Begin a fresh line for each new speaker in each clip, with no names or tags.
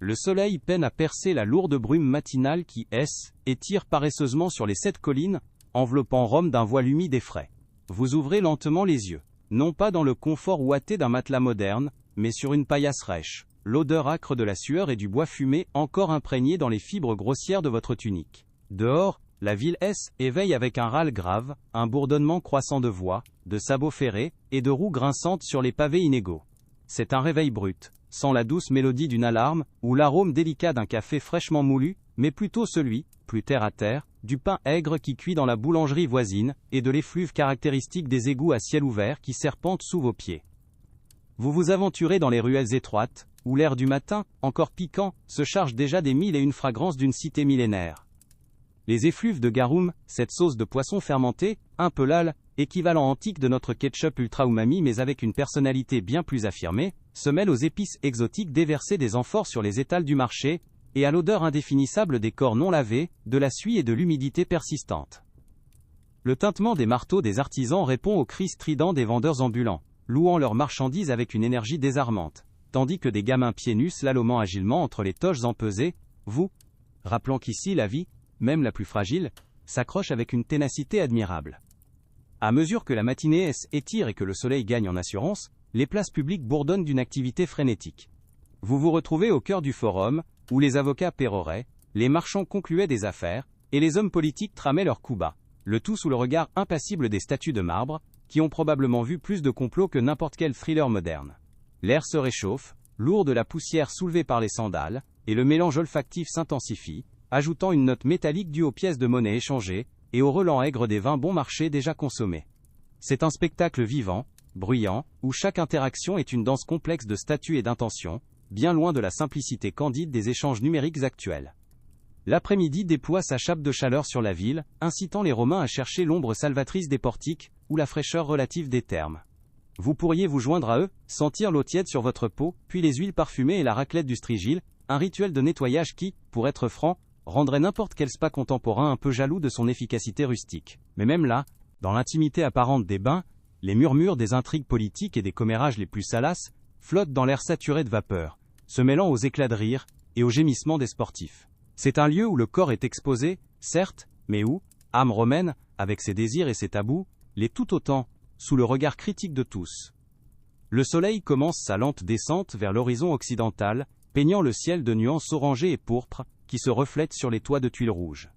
Le soleil peine à percer la lourde brume matinale qui étire paresseusement sur les 7 collines, enveloppant Rome d'un voile humide et frais. Vous ouvrez lentement les yeux, non pas dans le confort ouaté d'un matelas moderne, mais sur une paillasse rêche, l'odeur âcre de la sueur et du bois fumé encore imprégné dans les fibres grossières de votre tunique. Dehors, la ville éveille avec un râle grave, un bourdonnement croissant de voix, de sabots ferrés, et de roues grinçantes sur les pavés inégaux. C'est un réveil brut, sans la douce mélodie d'une alarme, ou l'arôme délicat d'un café fraîchement moulu, mais plutôt celui, plus terre à terre, du pain aigre qui cuit dans la boulangerie voisine, et de l'effluve caractéristique des égouts à ciel ouvert qui serpentent sous vos pieds. Vous vous aventurez dans les ruelles étroites, où l'air du matin, encore piquant, se charge déjà des 1001 fragrances d'une cité millénaire. Les effluves de garum, cette sauce de poisson fermenté, un peu lâle, équivalent antique de notre ketchup ultra umami mais avec une personnalité bien plus affirmée, se mêlent aux épices exotiques déversées des amphores sur les étals du marché, et à l'odeur indéfinissable des corps non lavés, de la suie et de l'humidité persistante. Le tintement des marteaux des artisans répond aux cris stridents des vendeurs ambulants, louant leurs marchandises avec une énergie désarmante, tandis que des gamins pieds nus slalomant agilement entre les toches empesées, vous, rappelant qu'ici la vie, même la plus fragile, s'accroche avec une ténacité admirable. À mesure que la matinée étire et que le soleil gagne en assurance, les places publiques bourdonnent d'une activité frénétique. Vous vous retrouvez au cœur du forum, où les avocats péroraient, les marchands concluaient des affaires, et les hommes politiques tramaient leurs coups bas, le tout sous le regard impassible des statues de marbre, qui ont probablement vu plus de complots que n'importe quel thriller moderne. L'air se réchauffe, lourd de la poussière soulevée par les sandales, et le mélange olfactif s'intensifie, ajoutant une note métallique due aux pièces de monnaie échangées, et au relent aigre des vins bon marché déjà consommés. C'est un spectacle vivant, bruyant, où chaque interaction est une danse complexe de statuts et d'intentions, bien loin de la simplicité candide des échanges numériques actuels. L'après-midi déploie sa chape de chaleur sur la ville, incitant les Romains à chercher l'ombre salvatrice des portiques, ou la fraîcheur relative des thermes. Vous pourriez vous joindre à eux, sentir l'eau tiède sur votre peau, puis les huiles parfumées et la raclette du strigile, un rituel de nettoyage qui, pour être franc, rendrait n'importe quel spa contemporain un peu jaloux de son efficacité rustique. Mais même là, dans l'intimité apparente des bains, les murmures des intrigues politiques et des commérages les plus salaces flottent dans l'air saturé de vapeur, se mêlant aux éclats de rire et aux gémissements des sportifs. C'est un lieu où le corps est exposé, certes, mais où, âme romaine, avec ses désirs et ses tabous, l'est tout autant, sous le regard critique de tous. Le soleil commence sa lente descente vers l'horizon occidental, peignant le ciel de nuances orangées et pourpres, qui se reflètent sur les toits de tuiles rouges.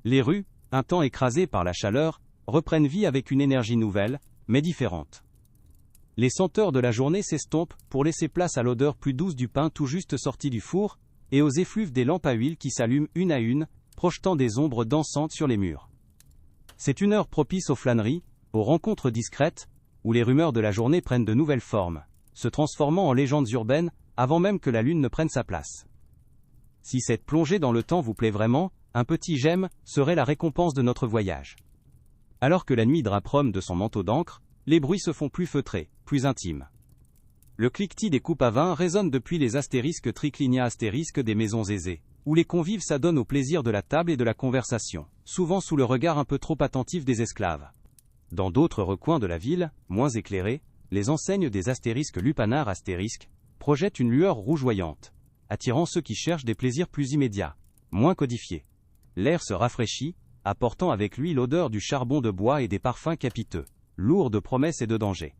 Les rues, un temps écrasées par la chaleur, reprennent vie avec une énergie nouvelle, mais différente. Les senteurs de la journée s'estompent pour laisser place à l'odeur plus douce du pain tout juste sorti du four, et aux effluves des lampes à huile qui s'allument une à une, projetant des ombres dansantes sur les murs. C'est une heure propice aux flâneries, aux rencontres discrètes, où les rumeurs de la journée prennent de nouvelles formes, se transformant en légendes urbaines, avant même que la lune ne prenne sa place. Si cette plongée dans le temps vous plaît vraiment, un petit j'aime serait la récompense de notre voyage. Alors que la nuit drape Rome de son manteau d'encre, les bruits se font plus feutrés, plus intimes. Le cliquetis des coupes à vin résonne depuis les astérisques triclinia astérisques des maisons aisées, où les convives s'adonnent au plaisir de la table et de la conversation, souvent sous le regard un peu trop attentif des esclaves. Dans d'autres recoins de la ville, moins éclairés, les enseignes des astérisques lupanars astérisques projettent une lueur rougeoyante, attirant ceux qui cherchent des plaisirs plus immédiats, moins codifiés. L'air se rafraîchit, apportant avec lui l'odeur du charbon de bois et des parfums capiteux, lourds de promesses et de dangers.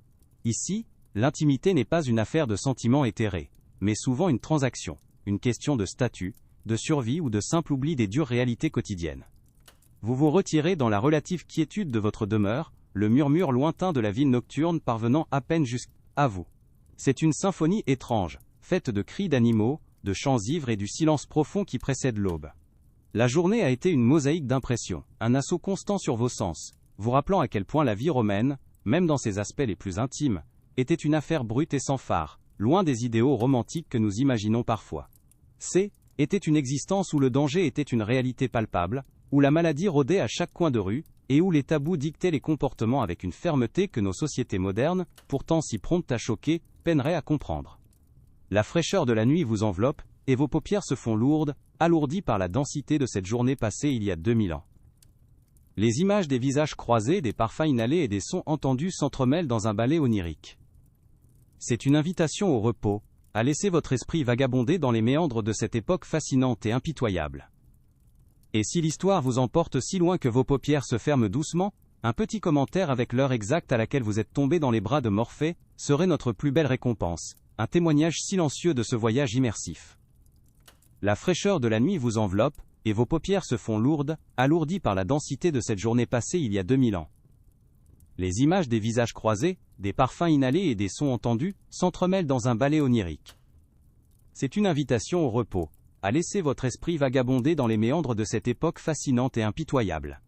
Ici, l'intimité n'est pas une affaire de sentiments éthérés, mais souvent une transaction, une question de statut, de survie ou de simple oubli des dures réalités quotidiennes. Vous vous retirez dans la relative quiétude de votre demeure, le murmure lointain de la ville nocturne parvenant à peine jusqu'à vous. C'est une symphonie étrange, faite de cris d'animaux, de chants ivres et du silence profond qui précède l'aube. La journée a été une mosaïque d'impressions, un assaut constant sur vos sens, vous rappelant à quel point la vie romaine, même dans ses aspects les plus intimes, était une affaire brute et sans phare, loin des idéaux romantiques que nous imaginons parfois. Était une existence où le danger était une réalité palpable, où la maladie rôdait à chaque coin de rue, et où les tabous dictaient les comportements avec une fermeté que nos sociétés modernes, pourtant si promptes à choquer, peineraient à comprendre. La fraîcheur de la nuit vous enveloppe, et vos paupières se font lourdes, alourdies par la densité de cette journée passée il y a 2000 ans. Les images des visages croisés, des parfums inhalés et des sons entendus s'entremêlent dans un ballet onirique. C'est une invitation au repos, à laisser votre esprit vagabonder dans les méandres de cette époque fascinante et impitoyable. Et si l'histoire vous emporte si loin que vos paupières se ferment doucement, un petit commentaire avec l'heure exacte à laquelle vous êtes tombé dans les bras de Morphée serait notre plus belle récompense, un témoignage silencieux de ce voyage immersif. La fraîcheur de la nuit vous enveloppe, et vos paupières se font lourdes, alourdies par la densité de cette journée passée il y a 2000 ans. Les images des visages croisés, des parfums inhalés et des sons entendus s'entremêlent dans un ballet onirique. C'est une invitation au repos, à laisser votre esprit vagabonder dans les méandres de cette époque fascinante et impitoyable.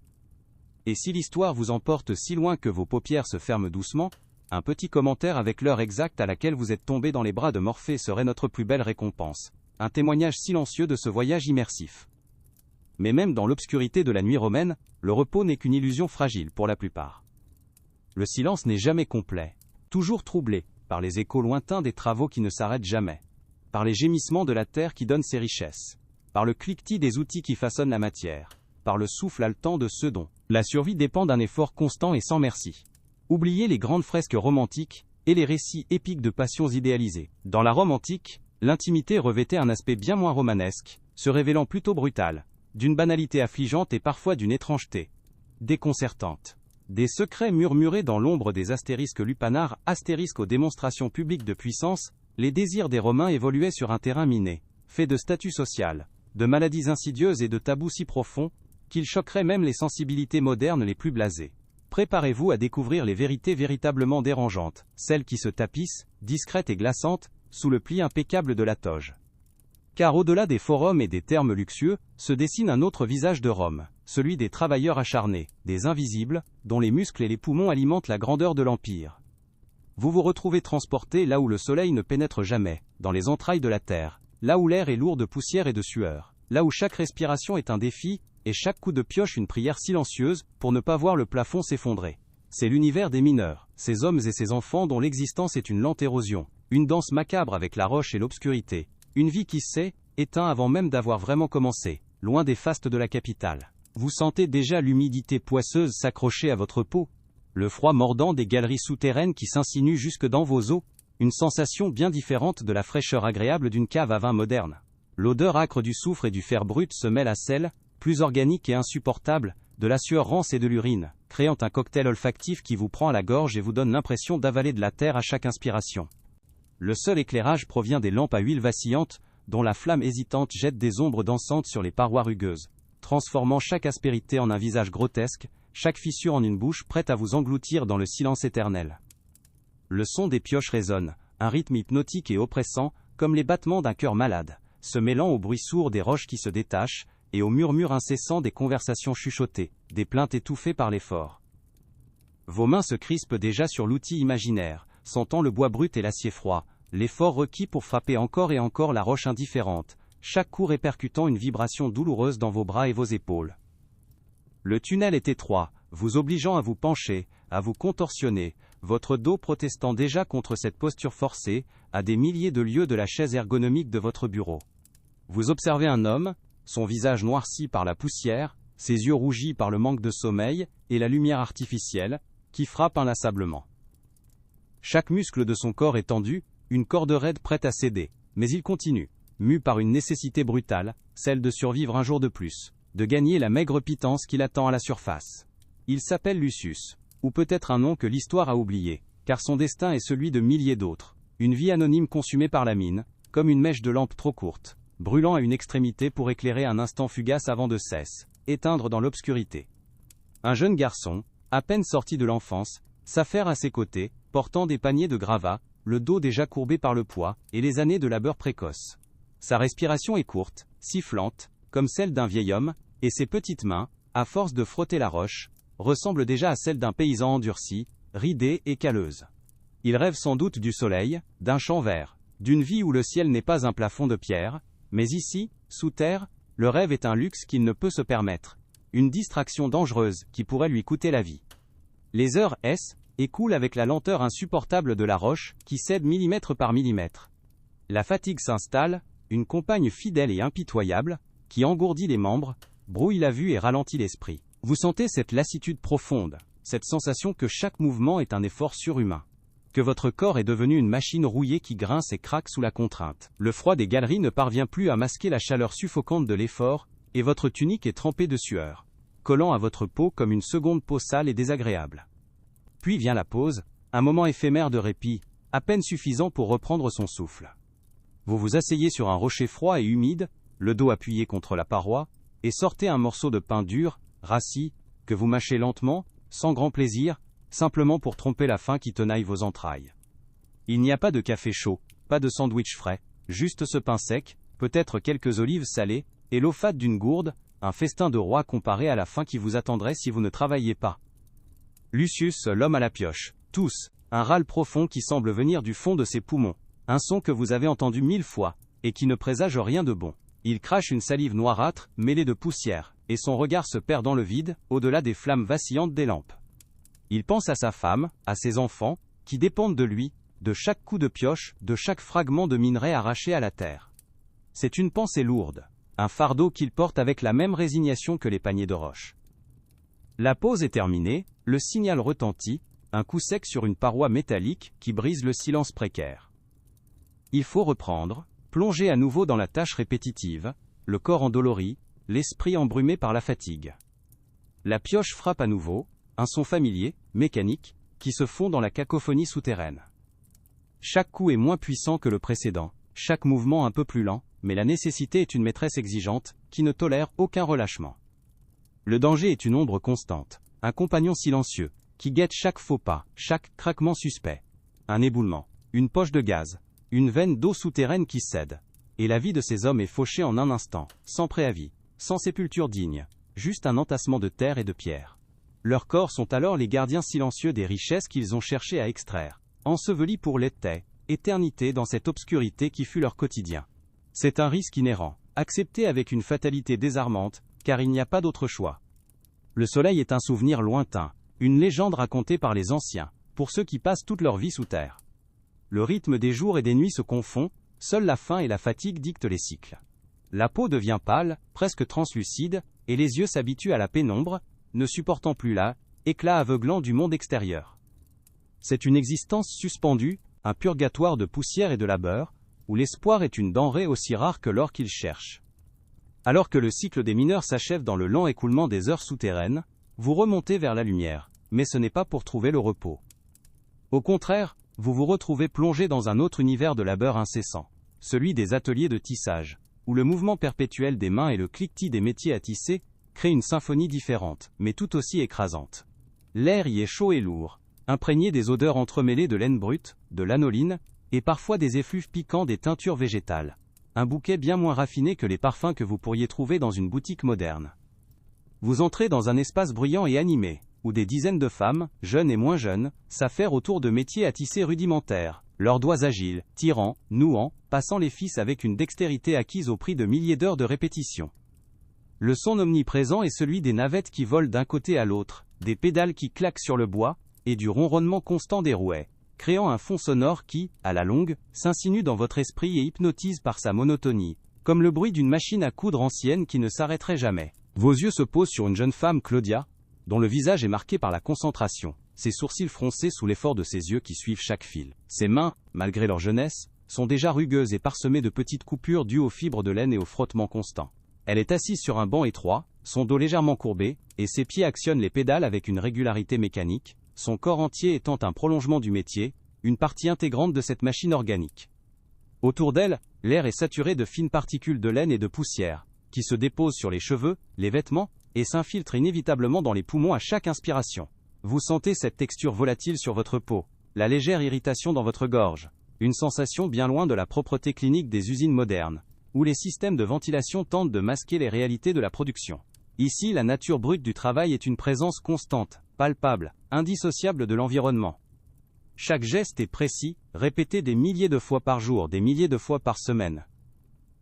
Et si l'histoire vous emporte si loin que vos paupières se ferment doucement, un petit commentaire avec l'heure exacte à laquelle vous êtes tombé dans les bras de Morphée serait notre plus belle récompense, un témoignage silencieux de ce voyage immersif. Mais même dans l'obscurité de la nuit romaine, le repos n'est qu'une illusion fragile pour la plupart. Le silence n'est jamais complet, toujours troublé par les échos lointains des travaux qui ne s'arrêtent jamais, par les gémissements de la terre qui donne ses richesses, par le cliquetis des outils qui façonnent la matière, par le souffle haletant de ceux dont la survie dépend d'un effort constant et sans merci. Oubliez les grandes fresques romantiques et les récits épiques de passions idéalisées. Dans la Rome antique, l'intimité revêtait un aspect bien moins romanesque, se révélant plutôt brutal, d'une banalité affligeante et parfois d'une étrangeté déconcertante. Des secrets murmurés dans l'ombre des astérisques lupanards, astérisques aux démonstrations publiques de puissance, les désirs des Romains évoluaient sur un terrain miné, fait de statut social, de maladies insidieuses et de tabous si profonds, qu'ils choqueraient même les sensibilités modernes les plus blasées. Préparez-vous à découvrir les vérités véritablement dérangeantes, celles qui se tapissent, discrètes et glaçantes, sous le pli impeccable de la toge. Car au-delà des forums et des termes luxueux, se dessine un autre visage de Rome, celui des travailleurs acharnés, des invisibles, dont les muscles et les poumons alimentent la grandeur de l'Empire. Vous vous retrouvez transporté là où le soleil ne pénètre jamais, dans les entrailles de la terre, là où l'air est lourd de poussière et de sueur, là où chaque respiration est un défi, et chaque coup de pioche une prière silencieuse, pour ne pas voir le plafond s'effondrer. C'est l'univers des mineurs, ces hommes et ces enfants dont l'existence est une lente érosion, une danse macabre avec la roche et l'obscurité, une vie qui s'est éteint avant même d'avoir vraiment commencé, loin des fastes de la capitale. Vous sentez déjà l'humidité poisseuse s'accrocher à votre peau, le froid mordant des galeries souterraines qui s'insinuent jusque dans vos os, une sensation bien différente de la fraîcheur agréable d'une cave à vin moderne. L'odeur âcre du soufre et du fer brut se mêle à celle, plus organique et insupportable, de la sueur rance et de l'urine, créant un cocktail olfactif qui vous prend à la gorge et vous donne l'impression d'avaler de la terre à chaque inspiration. Le seul éclairage provient des lampes à huile vacillantes, dont la flamme hésitante jette des ombres dansantes sur les parois rugueuses, transformant chaque aspérité en un visage grotesque, chaque fissure en une bouche prête à vous engloutir dans le silence éternel. Le son des pioches résonne, un rythme hypnotique et oppressant, comme les battements d'un cœur malade, se mêlant au bruit sourd des roches qui se détachent, et au murmure incessant des conversations chuchotées, des plaintes étouffées par l'effort. Vos mains se crispent déjà sur l'outil imaginaire, sentant le bois brut et l'acier froid, l'effort requis pour frapper encore et encore la roche indifférente, chaque coup répercutant une vibration douloureuse dans vos bras et vos épaules. Le tunnel est étroit, vous obligeant à vous pencher, à vous contorsionner, votre dos protestant déjà contre cette posture forcée, à des milliers de lieues de la chaise ergonomique de votre bureau. Vous observez un homme, son visage noirci par la poussière, ses yeux rougis par le manque de sommeil, et la lumière artificielle, qui frappe inlassablement. Chaque muscle de son corps est tendu, une corde raide prête à céder, mais il continue, mu par une nécessité brutale, celle de survivre un jour de plus, de gagner la maigre pitance qui l'attend à la surface. Il s'appelle Lucius, ou peut-être un nom que l'histoire a oublié, car son destin est celui de milliers d'autres, une vie anonyme consumée par la mine, comme une mèche de lampe trop courte, brûlant à une extrémité pour éclairer un instant fugace avant de cesse, éteindre dans l'obscurité. Un jeune garçon, à peine sorti de l'enfance, s'affaire à ses côtés, portant des paniers de gravats, le dos déjà courbé par le poids, et les années de labeur précoce. Sa respiration est courte, sifflante, comme celle d'un vieil homme, et ses petites mains, à force de frotter la roche, ressemblent déjà à celles d'un paysan endurci, ridé et calleuse. Il rêve sans doute du soleil, d'un champ vert, d'une vie où le ciel n'est pas un plafond de pierre, mais ici, sous terre, le rêve est un luxe qu'il ne peut se permettre, une distraction dangereuse qui pourrait lui coûter la vie. Les heures écoulent avec la lenteur insupportable de la roche qui cède millimètre par millimètre. La fatigue s'installe, une compagne fidèle et impitoyable, qui engourdit les membres, brouille la vue et ralentit l'esprit. Vous sentez cette lassitude profonde, cette sensation que chaque mouvement est un effort surhumain. que votre corps est devenu une machine rouillée qui grince et craque sous la contrainte. Le froid des galeries ne parvient plus à masquer la chaleur suffocante de l'effort, et votre tunique est trempée de sueur, collant à votre peau comme une seconde peau sale et désagréable. Puis vient la pause, un moment éphémère de répit, à peine suffisant pour reprendre son souffle. Vous vous asseyez sur un rocher froid et humide, le dos appuyé contre la paroi, et sortez un morceau de pain dur, rassis, que vous mâchez lentement, sans grand plaisir, simplement pour tromper la faim qui tenaille vos entrailles. Il n'y a pas de café chaud, pas de sandwich frais, juste ce pain sec, peut-être quelques olives salées, et l'eau fade d'une gourde, un festin de roi comparé à la faim qui vous attendrait si vous ne travailliez pas. Lucius, l'homme à la pioche, tous, un râle profond qui semble venir du fond de ses poumons, un son que vous avez entendu 1000 fois, et qui ne présage rien de bon. Il crache une salive noirâtre, mêlée de poussière, et son regard se perd dans le vide, au-delà des flammes vacillantes des lampes. Il pense à sa femme, à ses enfants, qui dépendent de lui, de chaque coup de pioche, de chaque fragment de minerai arraché à la terre. C'est une pensée lourde, un fardeau qu'il porte avec la même résignation que les paniers de roches. La pause est terminée, le signal retentit, un coup sec sur une paroi métallique qui brise le silence précaire. Il faut reprendre, plonger à nouveau dans la tâche répétitive, le corps endolori, l'esprit embrumé par la fatigue. La pioche frappe à nouveau, un son familier, mécanique, qui se fond dans la cacophonie souterraine. Chaque coup est moins puissant que le précédent, chaque mouvement un peu plus lent, mais la nécessité est une maîtresse exigeante, qui ne tolère aucun relâchement. Le danger est une ombre constante, un compagnon silencieux, qui guette chaque faux pas, chaque craquement suspect. Un éboulement, une poche de gaz, une veine d'eau souterraine qui cède. Et la vie de ces hommes est fauchée en un instant, sans préavis, sans sépulture digne, juste un entassement de terre et de pierre. Leurs corps sont alors les gardiens silencieux des richesses qu'ils ont cherché à extraire, ensevelis pour éternité dans cette obscurité qui fut leur quotidien. C'est un risque inhérent, accepté avec une fatalité désarmante, car il n'y a pas d'autre choix. Le soleil est un souvenir lointain, une légende racontée par les anciens, pour ceux qui passent toute leur vie sous terre. Le rythme des jours et des nuits se confond, seule la faim et la fatigue dictent les cycles. La peau devient pâle, presque translucide, et les yeux s'habituent à la pénombre, ne supportant plus l'éclat aveuglant du monde extérieur. C'est une existence suspendue, un purgatoire de poussière et de labeur, où l'espoir est une denrée aussi rare que l'or qu'ils cherchent. Alors que le cycle des mineurs s'achève dans le lent écoulement des heures souterraines, vous remontez vers la lumière, mais ce n'est pas pour trouver le repos. Au contraire, vous vous retrouvez plongé dans un autre univers de labeur incessant, celui des ateliers de tissage, où le mouvement perpétuel des mains et le cliquetis des métiers à tisser créent une symphonie différente, mais tout aussi écrasante. L'air y est chaud et lourd, imprégné des odeurs entremêlées de laine brute, de lanoline, et parfois des effluves piquants des teintures végétales. Un bouquet bien moins raffiné que les parfums que vous pourriez trouver dans une boutique moderne. Vous entrez dans un espace bruyant et animé, où des dizaines de femmes, jeunes et moins jeunes, s'affairent autour de métiers à tisser rudimentaires, leurs doigts agiles, tirant, nouant, passant les fils avec une dextérité acquise au prix de milliers d'heures de répétition. Le son omniprésent est celui des navettes qui volent d'un côté à l'autre, des pédales qui claquent sur le bois, et du ronronnement constant des rouets, créant un fond sonore qui, à la longue, s'insinue dans votre esprit et hypnotise par sa monotonie, comme le bruit d'une machine à coudre ancienne qui ne s'arrêterait jamais. Vos yeux se posent sur une jeune femme, Claudia, dont le visage est marqué par la concentration, ses sourcils froncés sous l'effort de ses yeux qui suivent chaque fil. Ses mains, malgré leur jeunesse, sont déjà rugueuses et parsemées de petites coupures dues aux fibres de laine et au frottement constant. Elle est assise sur un banc étroit, son dos légèrement courbé, et ses pieds actionnent les pédales avec une régularité mécanique, son corps entier étant un prolongement du métier, une partie intégrante de cette machine organique. Autour d'elle, l'air est saturé de fines particules de laine et de poussière, qui se déposent sur les cheveux, les vêtements, et s'infiltrent inévitablement dans les poumons à chaque inspiration. Vous sentez cette texture volatile sur votre peau, la légère irritation dans votre gorge, une sensation bien loin de la propreté clinique des usines modernes, où les systèmes de ventilation tentent de masquer les réalités de la production. Ici, la nature brute du travail est une présence constante, palpable, indissociable de l'environnement. Chaque geste est précis, répété des milliers de fois par jour, des milliers de fois par semaine.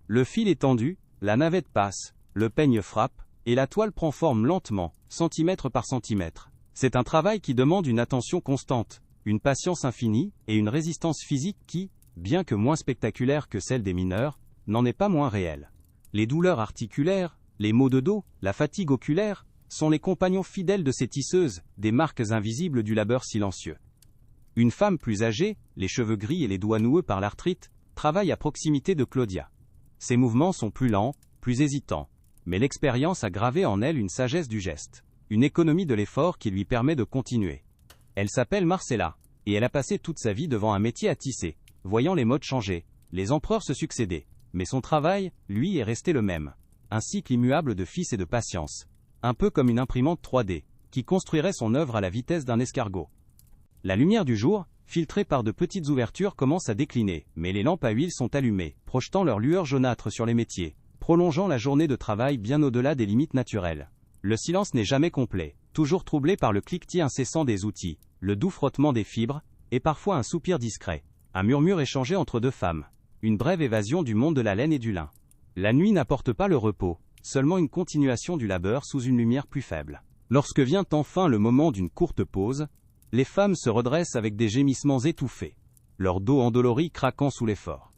Le fil est tendu, la navette passe, le peigne frappe, et la toile prend forme lentement, centimètre par centimètre. C'est un travail qui demande une attention constante, une patience infinie, et une résistance physique qui, bien que moins spectaculaire que celle des mineurs, n'en est pas moins réelle. Les douleurs articulaires, les maux de dos, la fatigue oculaire, sont les compagnons fidèles de ces tisseuses, des marques invisibles du labeur silencieux. Une femme plus âgée, les cheveux gris et les doigts noueux par l'arthrite, travaille à proximité de Claudia. Ses mouvements sont plus lents, plus hésitants, mais l'expérience a gravé en elle une sagesse du geste, une économie de l'effort qui lui permet de continuer. Elle s'appelle Marcella, et elle a passé toute sa vie devant un métier à tisser, voyant les modes changer, les empereurs se succéder, mais son travail, lui, est resté le même. Un cycle immuable de fils et de patience, un peu comme une imprimante 3D, qui construirait son œuvre à la vitesse d'un escargot. La lumière du jour, filtrée par de petites ouvertures, commence à décliner, mais les lampes à huile sont allumées, projetant leur lueur jaunâtre sur les métiers, prolongeant la journée de travail bien au-delà des limites naturelles. Le silence n'est jamais complet, toujours troublé par le cliquetis incessant des outils, le doux frottement des fibres, et parfois un soupir discret, un murmure échangé entre deux femmes, une brève évasion du monde de la laine et du lin. La nuit n'apporte pas le repos, seulement une continuation du labeur sous une lumière plus faible. Lorsque vient enfin le moment d'une courte pause, les femmes se redressent avec des gémissements étouffés, leur dos endolori craquant sous l'effort.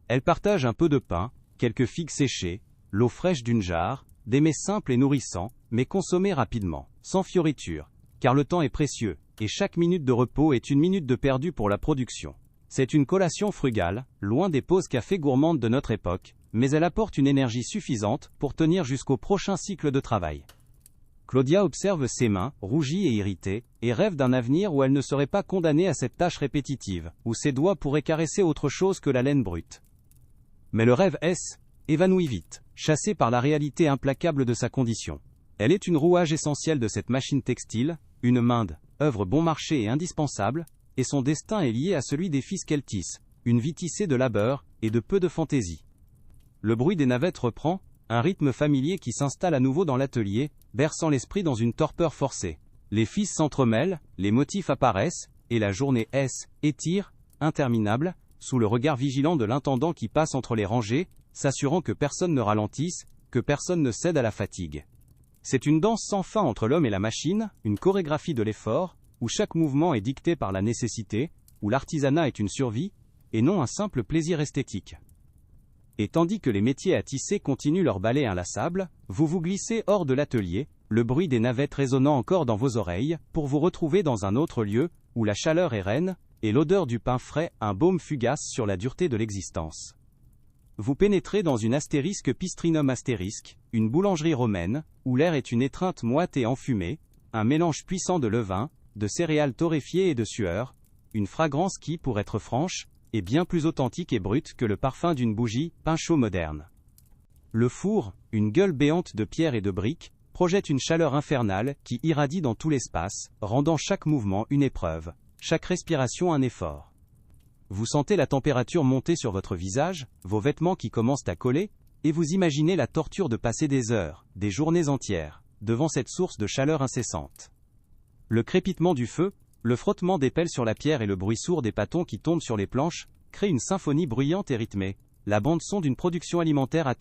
Elles partagent un peu de pain, quelques figues séchées, l'eau fraîche d'une jarre, des mets simples et nourrissants, mais consommés rapidement, sans fioriture, car le temps est précieux, et chaque minute de repos est une minute de perdu pour la production. C'est une collation frugale, loin des pauses café gourmandes de notre époque, mais elle apporte une énergie suffisante pour tenir jusqu'au prochain cycle de travail. Claudia observe ses mains, rougies et irritées, et rêve d'un avenir où elle ne serait pas condamnée à cette tâche répétitive, où ses doigts pourraient caresser autre chose que la laine brute. Mais le rêve évanouit vite, chassé par la réalité implacable de sa condition. Elle est une rouage essentielle de cette machine textile, une main-d'œuvre, œuvre bon marché et indispensable, et son destin est lié à celui des fils qu'elle tisse, une vie tissée de labeur, et de peu de fantaisie. Le bruit des navettes reprend, un rythme familier qui s'installe à nouveau dans l'atelier, berçant l'esprit dans une torpeur forcée. Les fils s'entremêlent, les motifs apparaissent, et la journée étire, interminable, sous le regard vigilant de l'intendant qui passe entre les rangées, s'assurant que personne ne ralentisse, que personne ne cède à la fatigue. C'est une danse sans fin entre l'homme et la machine, une chorégraphie de l'effort, où chaque mouvement est dicté par la nécessité, où l'artisanat est une survie, et non un simple plaisir esthétique. Et tandis que les métiers à tisser continuent leur ballet inlassable, vous vous glissez hors de l'atelier, le bruit des navettes résonnant encore dans vos oreilles, pour vous retrouver dans un autre lieu, où la chaleur est reine, et l'odeur du pain frais, un baume fugace sur la dureté de l'existence. Vous pénétrez dans une astérisque Pistrinum astérisque, une boulangerie romaine, où l'air est une étreinte moite et enfumée, un mélange puissant de levain, de céréales torréfiées et de sueur, une fragrance qui, pour être franche, est bien plus authentique et brute que le parfum d'une bougie, pain chaud moderne. Le four, une gueule béante de pierre et de briques, projette une chaleur infernale qui irradie dans tout l'espace, rendant chaque mouvement une épreuve, chaque respiration un effort. Vous sentez la température monter sur votre visage, vos vêtements qui commencent à coller, et vous imaginez la torture de passer des heures, des journées entières, devant cette source de chaleur incessante. Le crépitement du feu, le frottement des pelles sur la pierre et le bruit sourd des pâtons qui tombent sur les planches, créent une symphonie bruyante et rythmée, la bande-son d'une production alimentaire à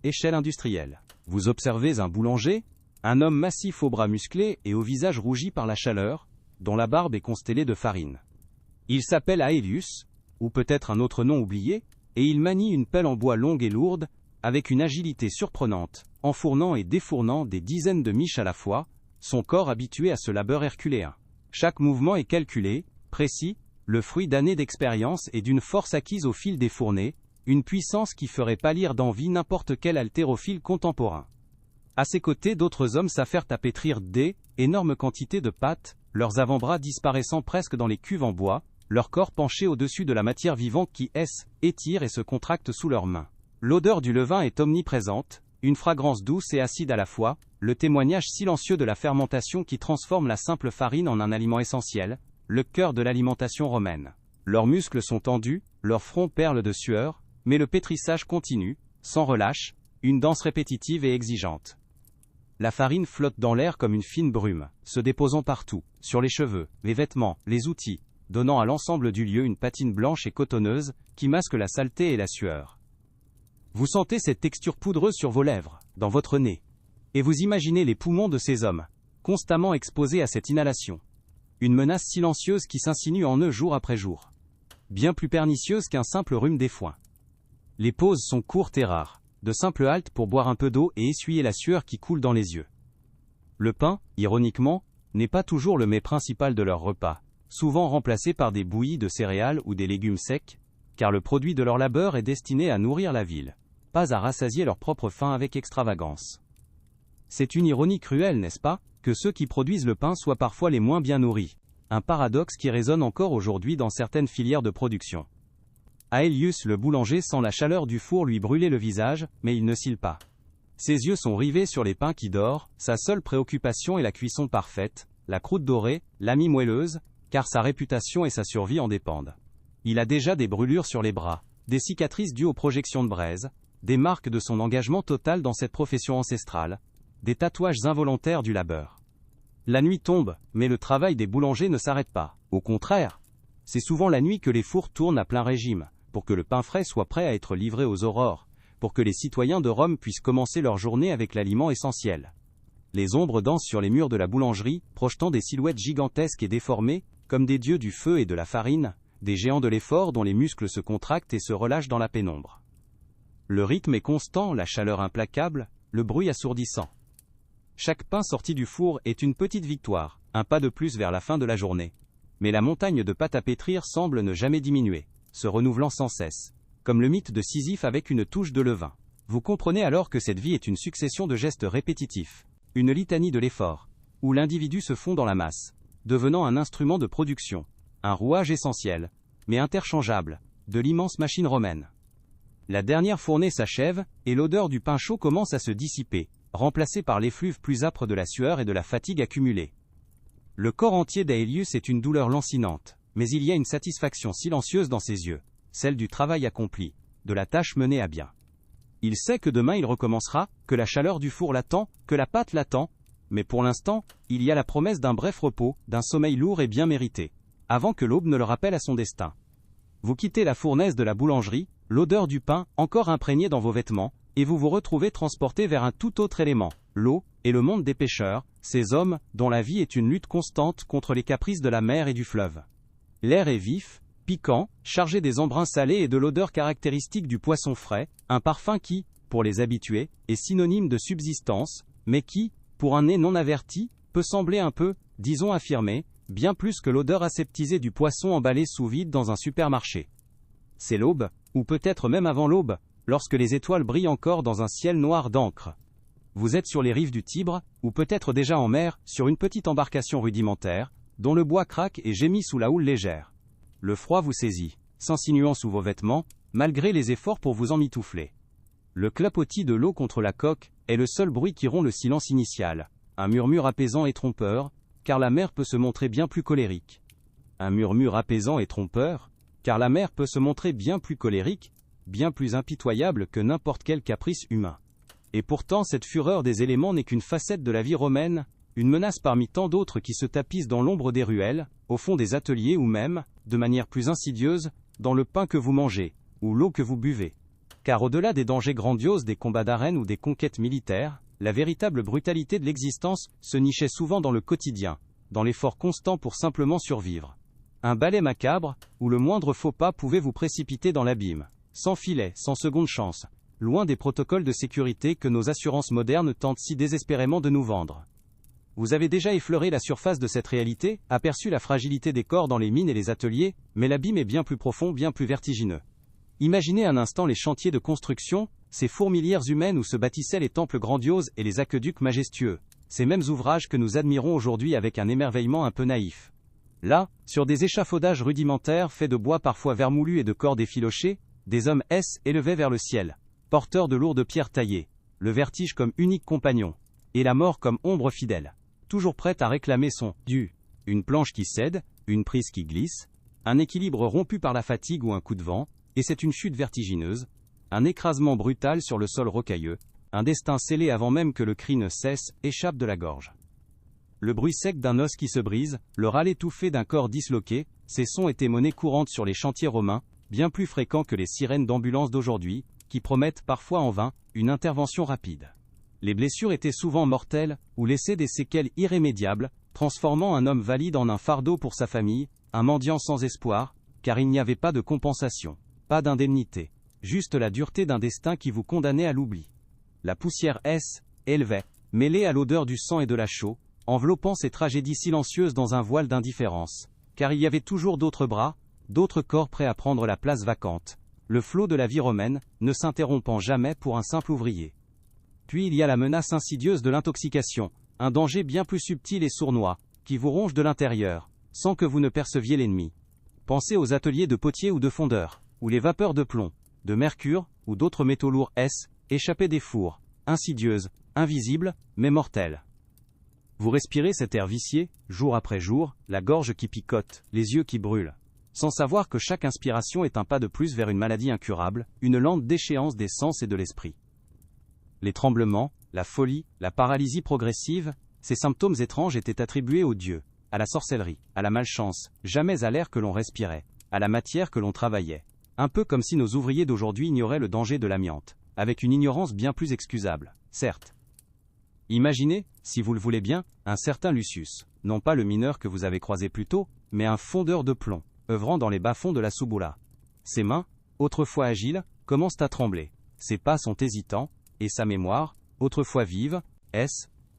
échelle industrielle. Vous observez un boulanger, un homme massif aux bras musclés et au visage rougi par la chaleur, dont la barbe est constellée de farine. Il s'appelle Aelius, ou peut-être un autre nom oublié, et il manie une pelle en bois longue et lourde, avec une agilité surprenante, enfournant et défournant des dizaines de miches à la fois, son corps habitué à ce labeur herculéen. Chaque mouvement est calculé, précis, le fruit d'années d'expérience et d'une force acquise au fil des fournées, une puissance qui ferait pâlir d'envie n'importe quel haltérophile contemporain. À ses côtés, d'autres hommes s'affairent à pétrir d'énormes quantités de pâte, leurs avant-bras disparaissant presque dans les cuves en bois, leur corps penché au-dessus de la matière vivante qui étire et se contracte sous leurs mains. L'odeur du levain est omniprésente, une fragrance douce et acide à la fois, le témoignage silencieux de la fermentation qui transforme la simple farine en un aliment essentiel, le cœur de l'alimentation romaine. Leurs muscles sont tendus, leurs fronts perlent de sueur, mais le pétrissage continue, sans relâche, une danse répétitive et exigeante. La farine flotte dans l'air comme une fine brume, se déposant partout, sur les cheveux, les vêtements, les outils, donnant à l'ensemble du lieu une patine blanche et cotonneuse, qui masque la saleté et la sueur. Vous sentez cette texture poudreuse sur vos lèvres, dans votre nez. Et vous imaginez les poumons de ces hommes, constamment exposés à cette inhalation. Une menace silencieuse qui s'insinue en eux jour après jour. Bien plus pernicieuse qu'un simple rhume des foins. Les pauses sont courtes et rares, de simples haltes pour boire un peu d'eau et essuyer la sueur qui coule dans les yeux. Le pain, ironiquement, n'est pas toujours le mets principal de leur repas. souvent remplacés par des bouillies de céréales ou des légumes secs, car le produit de leur labeur est destiné à nourrir la ville, pas à rassasier leur propre faim avec extravagance. C'est une ironie cruelle, n'est-ce pas, que ceux qui produisent le pain soient parfois les moins bien nourris, un paradoxe qui résonne encore aujourd'hui dans certaines filières de production. Aelius le boulanger sent la chaleur du four lui brûler le visage, mais il ne cille pas. Ses yeux sont rivés sur les pains qui dorent, sa seule préoccupation est la cuisson parfaite, la croûte dorée, la mie moelleuse, car sa réputation et sa survie en dépendent. Il a déjà des brûlures sur les bras, des cicatrices dues aux projections de braise, des marques de son engagement total dans cette profession ancestrale, des tatouages involontaires du labeur. La nuit tombe, mais le travail des boulangers ne s'arrête pas. Au contraire, c'est souvent la nuit que les fours tournent à plein régime, pour que le pain frais soit prêt à être livré aux aurores, pour que les citoyens de Rome puissent commencer leur journée avec l'aliment essentiel. Les ombres dansent sur les murs de la boulangerie, projetant des silhouettes gigantesques et déformées, comme des dieux du feu et de la farine, des géants de l'effort dont les muscles se contractent et se relâchent dans la pénombre. Le rythme est constant, la chaleur implacable, le bruit assourdissant. Chaque pain sorti du four est une petite victoire, un pas de plus vers la fin de la journée. Mais la montagne de pâte à pétrir semble ne jamais diminuer, se renouvelant sans cesse, comme le mythe de Sisyphe avec une touche de levain. Vous comprenez alors que cette vie est une succession de gestes répétitifs, une litanie de l'effort, où l'individu se fond dans la masse, devenant un instrument de production, un rouage essentiel, mais interchangeable, de l'immense machine romaine. La dernière fournée s'achève, et l'odeur du pain chaud commence à se dissiper, remplacée par l'effluve plus âpre de la sueur et de la fatigue accumulée. Le corps entier d'Aelius est une douleur lancinante, mais il y a une satisfaction silencieuse dans ses yeux, celle du travail accompli, de la tâche menée à bien. Il sait que demain il recommencera, que la chaleur du four l'attend, que la pâte l'attend, mais pour l'instant, il y a la promesse d'un bref repos, d'un sommeil lourd et bien mérité, avant que l'aube ne le rappelle à son destin. Vous quittez la fournaise de la boulangerie, l'odeur du pain encore imprégnée dans vos vêtements, et vous vous retrouvez transporté vers un tout autre élément, l'eau, et le monde des pêcheurs, ces hommes, dont la vie est une lutte constante contre les caprices de la mer et du fleuve. L'air est vif, piquant, chargé des embruns salés et de l'odeur caractéristique du poisson frais, un parfum qui, pour les habitués, est synonyme de subsistance, mais qui, pour un nez non averti, peut sembler un peu, disons affirmé, bien plus que l'odeur aseptisée du poisson emballé sous vide dans un supermarché. C'est l'aube, ou peut-être même avant l'aube, lorsque les étoiles brillent encore dans un ciel noir d'encre. Vous êtes sur les rives du Tibre, ou peut-être déjà en mer, sur une petite embarcation rudimentaire, dont le bois craque et gémit sous la houle légère. Le froid vous saisit, s'insinuant sous vos vêtements, malgré les efforts pour vous emmitoufler. Le clapotis de l'eau contre la coque est le seul bruit qui rompt le silence initial, un murmure apaisant et trompeur, car la mer peut se montrer bien plus colérique. Un murmure apaisant et trompeur, car la mer peut se montrer bien plus colérique, bien plus impitoyable que n'importe quel caprice humain. Et pourtant cette fureur des éléments n'est qu'une facette de la vie romaine, une menace parmi tant d'autres qui se tapissent dans l'ombre des ruelles, au fond des ateliers ou même, de manière plus insidieuse, dans le pain que vous mangez, ou l'eau que vous buvez. Car au-delà des dangers grandioses des combats d'arène ou des conquêtes militaires, la véritable brutalité de l'existence se nichait souvent dans le quotidien, dans l'effort constant pour simplement survivre. Un balai macabre, où le moindre faux pas pouvait vous précipiter dans l'abîme, sans filet, sans seconde chance, loin des protocoles de sécurité que nos assurances modernes tentent si désespérément de nous vendre. Vous avez déjà effleuré la surface de cette réalité, aperçu la fragilité des corps dans les mines et les ateliers, mais l'abîme est bien plus profond, bien plus vertigineux. Imaginez un instant les chantiers de construction, ces fourmilières humaines où se bâtissaient les temples grandioses et les aqueducs majestueux, ces mêmes ouvrages que nous admirons aujourd'hui avec un émerveillement un peu naïf. Là, sur des échafaudages rudimentaires faits de bois parfois vermoulu et de cordes effilochées, des hommes élevaient vers le ciel, porteurs de lourdes pierres taillées, le vertige comme unique compagnon, et la mort comme ombre fidèle, toujours prête à réclamer son dû. Une planche qui cède, une prise qui glisse, un équilibre rompu par la fatigue ou un coup de vent, et c'est une chute vertigineuse, un écrasement brutal sur le sol rocailleux, un destin scellé avant même que le cri ne cesse, échappe de la gorge. Le bruit sec d'un os qui se brise, le râle étouffé d'un corps disloqué, ces sons étaient monnaie courante sur les chantiers romains, bien plus fréquents que les sirènes d'ambulance d'aujourd'hui, qui promettent parfois en vain une intervention rapide. Les blessures étaient souvent mortelles, ou laissaient des séquelles irrémédiables, transformant un homme valide en un fardeau pour sa famille, un mendiant sans espoir, car il n'y avait pas de compensation, pas d'indemnité, juste la dureté d'un destin qui vous condamnait à l'oubli. La poussière élevait, mêlée à l'odeur du sang et de la chaux, enveloppant ces tragédies silencieuses dans un voile d'indifférence, car il y avait toujours d'autres bras, d'autres corps prêts à prendre la place vacante. Le flot de la vie romaine, ne s'interrompant jamais pour un simple ouvrier. Puis il y a la menace insidieuse de l'intoxication, un danger bien plus subtil et sournois, qui vous ronge de l'intérieur, sans que vous ne perceviez l'ennemi. Pensez aux ateliers de potiers ou de fondeurs, où les vapeurs de plomb, de mercure, ou d'autres métaux lourds échappaient des fours, insidieuses, invisibles, mais mortelles. Vous respirez cet air vicié, jour après jour, la gorge qui picote, les yeux qui brûlent, sans savoir que chaque inspiration est un pas de plus vers une maladie incurable, une lente déchéance des sens et de l'esprit. Les tremblements, la folie, la paralysie progressive, ces symptômes étranges étaient attribués aux dieux, à la sorcellerie, à la malchance, jamais à l'air que l'on respirait, à la matière que l'on travaillait. Un peu comme si nos ouvriers d'aujourd'hui ignoraient le danger de l'amiante, avec une ignorance bien plus excusable, certes. Imaginez, si vous le voulez bien, un certain Lucius, non pas le mineur que vous avez croisé plus tôt, mais un fondeur de plomb, œuvrant dans les bas-fonds de la Souboula. Ses mains, autrefois agiles, commencent à trembler, ses pas sont hésitants, et sa mémoire, autrefois vive,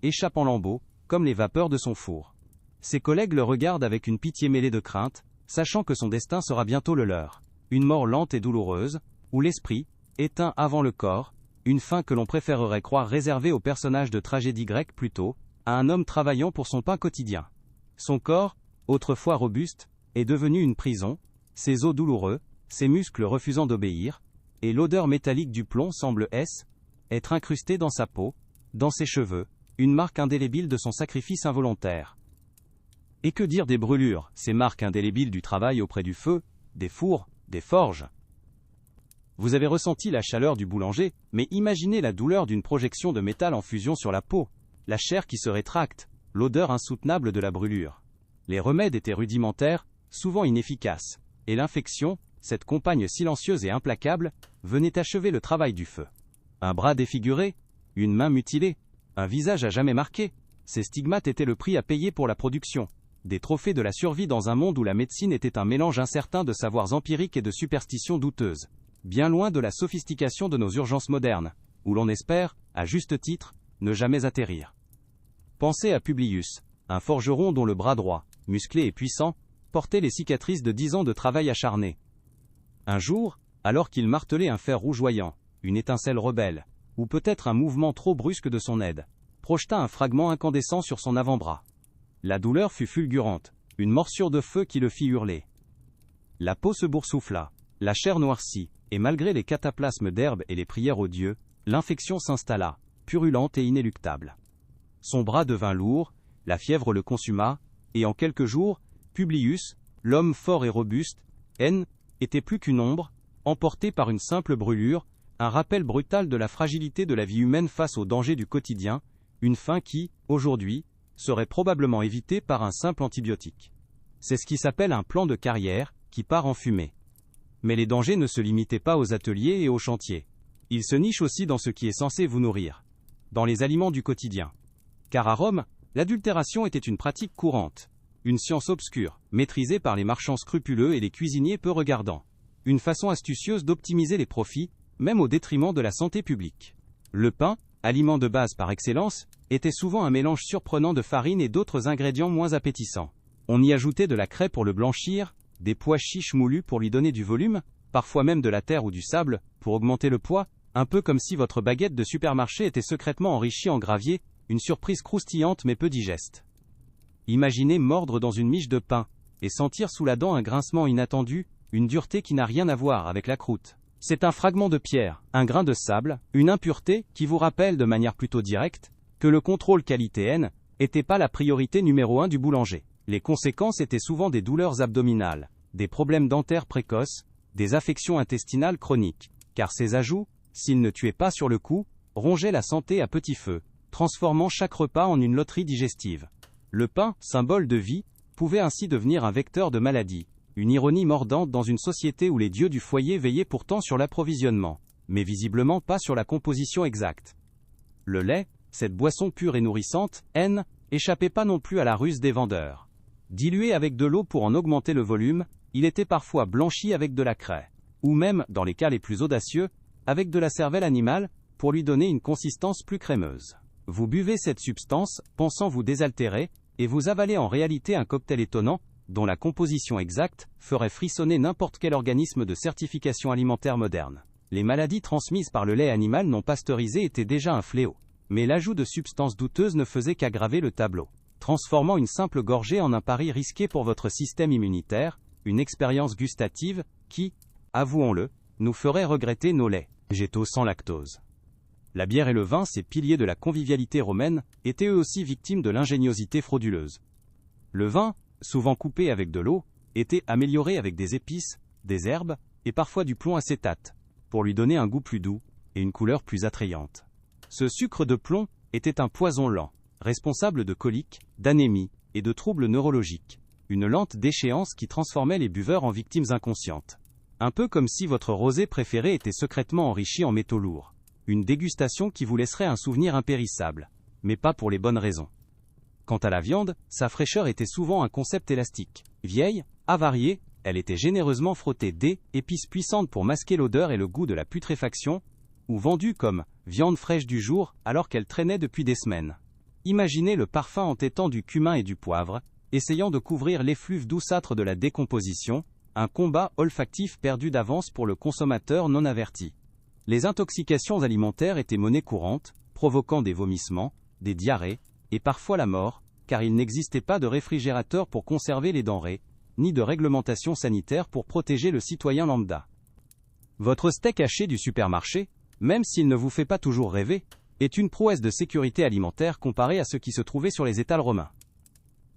échappe en lambeaux, comme les vapeurs de son four. Ses collègues le regardent avec une pitié mêlée de crainte, sachant que son destin sera bientôt le leur. Une mort lente et douloureuse, où l'esprit, éteint avant le corps, une fin que l'on préférerait croire réservée aux personnages de tragédie grecque plutôt, à un homme travaillant pour son pain quotidien. Son corps, autrefois robuste, est devenu une prison, ses os douloureux, ses muscles refusant d'obéir, et l'odeur métallique du plomb semble être incrustée dans sa peau, dans ses cheveux, une marque indélébile de son sacrifice involontaire. Et que dire des brûlures, ces marques indélébiles du travail auprès du feu, des fours, des forges. Vous avez ressenti la chaleur du boulanger, mais imaginez la douleur d'une projection de métal en fusion sur la peau, la chair qui se rétracte, l'odeur insoutenable de la brûlure. Les remèdes étaient rudimentaires, souvent inefficaces, et l'infection, cette compagne silencieuse et implacable, venait achever le travail du feu. Un bras défiguré, une main mutilée, un visage à jamais marqué, ces stigmates étaient le prix à payer pour la production. Des trophées de la survie dans un monde où la médecine était un mélange incertain de savoirs empiriques et de superstitions douteuses. Bien loin de la sophistication de nos urgences modernes, où l'on espère, à juste titre, ne jamais atterrir. Pensez à Publius, un forgeron dont le bras droit, musclé et puissant, portait les cicatrices de 10 ans de travail acharné. Un jour, alors qu'il martelait un fer rougeoyant, une étincelle rebelle, ou peut-être un mouvement trop brusque de son aide, projeta un fragment incandescent sur son avant-bras. La douleur fut fulgurante, une morsure de feu qui le fit hurler. La peau se boursoufla, la chair noircit, et malgré les cataplasmes d'herbe et les prières aux dieux, l'infection s'installa, purulente et inéluctable. Son bras devint lourd, la fièvre le consuma, et en quelques jours, Publius, l'homme fort et robuste, était plus qu'une ombre, emporté par une simple brûlure, un rappel brutal de la fragilité de la vie humaine face aux dangers du quotidien, une fin qui, aujourd'hui, serait probablement évitée par un simple antibiotique. C'est ce qui s'appelle un plan de carrière, qui part en fumée. Mais les dangers ne se limitaient pas aux ateliers et aux chantiers. Ils se nichent aussi dans ce qui est censé vous nourrir. Dans les aliments du quotidien. Car à Rome, l'adultération était une pratique courante. Une science obscure, maîtrisée par les marchands scrupuleux et les cuisiniers peu regardants. Une façon astucieuse d'optimiser les profits, même au détriment de la santé publique. Le pain, aliment de base par excellence, était souvent un mélange surprenant de farine et d'autres ingrédients moins appétissants. On y ajoutait de la craie pour le blanchir, des pois chiches moulus pour lui donner du volume, parfois même de la terre ou du sable, pour augmenter le poids, un peu comme si votre baguette de supermarché était secrètement enrichie en gravier, une surprise croustillante mais peu digeste. Imaginez mordre dans une miche de pain, et sentir sous la dent un grincement inattendu, une dureté qui n'a rien à voir avec la croûte. C'est un fragment de pierre, un grain de sable, une impureté, qui vous rappelle de manière plutôt directe, que le contrôle qualité n'était pas la priorité numéro 1 du boulanger. Les conséquences étaient souvent des douleurs abdominales, des problèmes dentaires précoces, des affections intestinales chroniques, car ces ajouts, s'ils ne tuaient pas sur le coup, rongeaient la santé à petit feu, transformant chaque repas en une loterie digestive. Le pain, symbole de vie, pouvait ainsi devenir un vecteur de maladie, une ironie mordante dans une société où les dieux du foyer veillaient pourtant sur l'approvisionnement, mais visiblement pas sur la composition exacte. Le lait, cette boisson pure et nourrissante, échappait pas non plus à la ruse des vendeurs. Dilué avec de l'eau pour en augmenter le volume, il était parfois blanchi avec de la craie, ou même, dans les cas les plus audacieux, avec de la cervelle animale, pour lui donner une consistance plus crémeuse. Vous buvez cette substance, pensant vous désaltérer, et vous avalez en réalité un cocktail étonnant, dont la composition exacte ferait frissonner n'importe quel organisme de certification alimentaire moderne. Les maladies transmises par le lait animal non pasteurisé étaient déjà un fléau. Mais l'ajout de substances douteuses ne faisait qu'aggraver le tableau, transformant une simple gorgée en un pari risqué pour votre système immunitaire, une expérience gustative qui, avouons-le, nous ferait regretter nos laits végétaux sans lactose. La bière et le vin, ces piliers de la convivialité romaine, étaient eux aussi victimes de l'ingéniosité frauduleuse. Le vin, souvent coupé avec de l'eau, était amélioré avec des épices, des herbes, et parfois du plomb acétate, pour lui donner un goût plus doux et une couleur plus attrayante. Ce sucre de plomb était un poison lent, responsable de coliques, d'anémie et de troubles neurologiques. Une lente déchéance qui transformait les buveurs en victimes inconscientes. Un peu comme si votre rosé préféré était secrètement enrichi en métaux lourds. Une dégustation qui vous laisserait un souvenir impérissable, mais pas pour les bonnes raisons. Quant à la viande, sa fraîcheur était souvent un concept élastique. Vieille, avariée, elle était généreusement frottée d'épices puissantes pour masquer l'odeur et le goût de la putréfaction, ou vendue comme viande fraîche du jour alors qu'elle traînait depuis des semaines. Imaginez le parfum entêtant du cumin et du poivre, essayant de couvrir l'effluve douceâtre de la décomposition, un combat olfactif perdu d'avance pour le consommateur non averti. Les intoxications alimentaires étaient monnaie courante, provoquant des vomissements, des diarrhées, et parfois la mort, car il n'existait pas de réfrigérateur pour conserver les denrées, ni de réglementation sanitaire pour protéger le citoyen lambda. Votre steak haché du supermarché, même s'il ne vous fait pas toujours rêver, est une prouesse de sécurité alimentaire comparée à ce qui se trouvait sur les étals romains.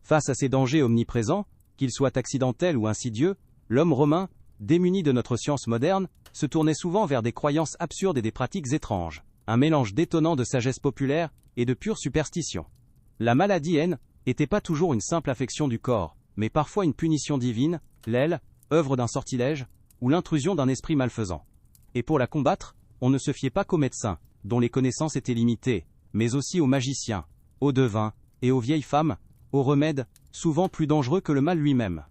Face à ces dangers omniprésents, qu'ils soient accidentels ou insidieux, l'homme romain, démuni de notre science moderne, se tournait souvent vers des croyances absurdes et des pratiques étranges, un mélange détonnant de sagesse populaire et de pure superstition. La maladie n'était pas toujours une simple affection du corps, mais parfois une punition divine, l'aile, œuvre d'un sortilège, ou l'intrusion d'un esprit malfaisant. Et pour la combattre, on ne se fiait pas qu'aux médecins, dont les connaissances étaient limitées, mais aussi aux magiciens, aux devins, et aux vieilles femmes, aux remèdes, souvent plus dangereux que le mal lui-même.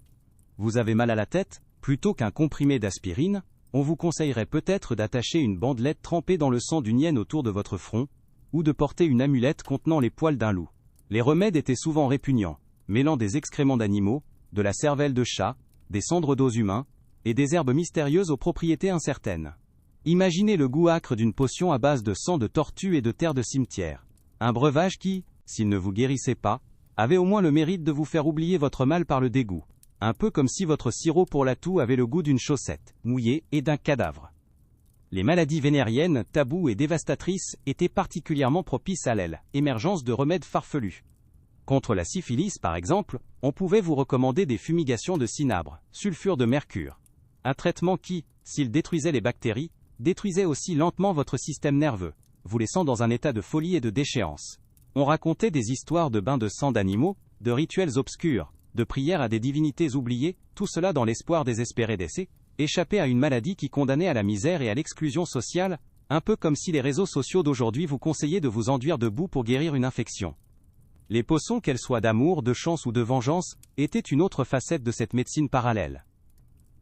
Vous avez mal à la tête? Plutôt qu'un comprimé d'aspirine, on vous conseillerait peut-être d'attacher une bandelette trempée dans le sang d'une hyène autour de votre front, ou de porter une amulette contenant les poils d'un loup. Les remèdes étaient souvent répugnants, mêlant des excréments d'animaux, de la cervelle de chat, des cendres d'os humains, et des herbes mystérieuses aux propriétés incertaines. Imaginez le goût âcre d'une potion à base de sang de tortue et de terre de cimetière. Un breuvage qui, s'il ne vous guérissait pas, avait au moins le mérite de vous faire oublier votre mal par le dégoût. Un peu comme si votre sirop pour la toux avait le goût d'une chaussette mouillée et d'un cadavre. Les maladies vénériennes, tabous et dévastatrices, étaient particulièrement propices à l'émergence de remèdes farfelus. Contre la syphilis par exemple, on pouvait vous recommander des fumigations de cinabre, sulfure de mercure. Un traitement qui, s'il détruisait les bactéries, détruisait aussi lentement votre système nerveux, vous laissant dans un état de folie et de déchéance. On racontait des histoires de bains de sang d'animaux, de rituels obscurs, de prières à des divinités oubliées, tout cela dans l'espoir désespéré d'essayer, échapper à une maladie qui condamnait à la misère et à l'exclusion sociale, un peu comme si les réseaux sociaux d'aujourd'hui vous conseillaient de vous enduire de boue pour guérir une infection. Les potions, qu'elles soient d'amour, de chance ou de vengeance, étaient une autre facette de cette médecine parallèle.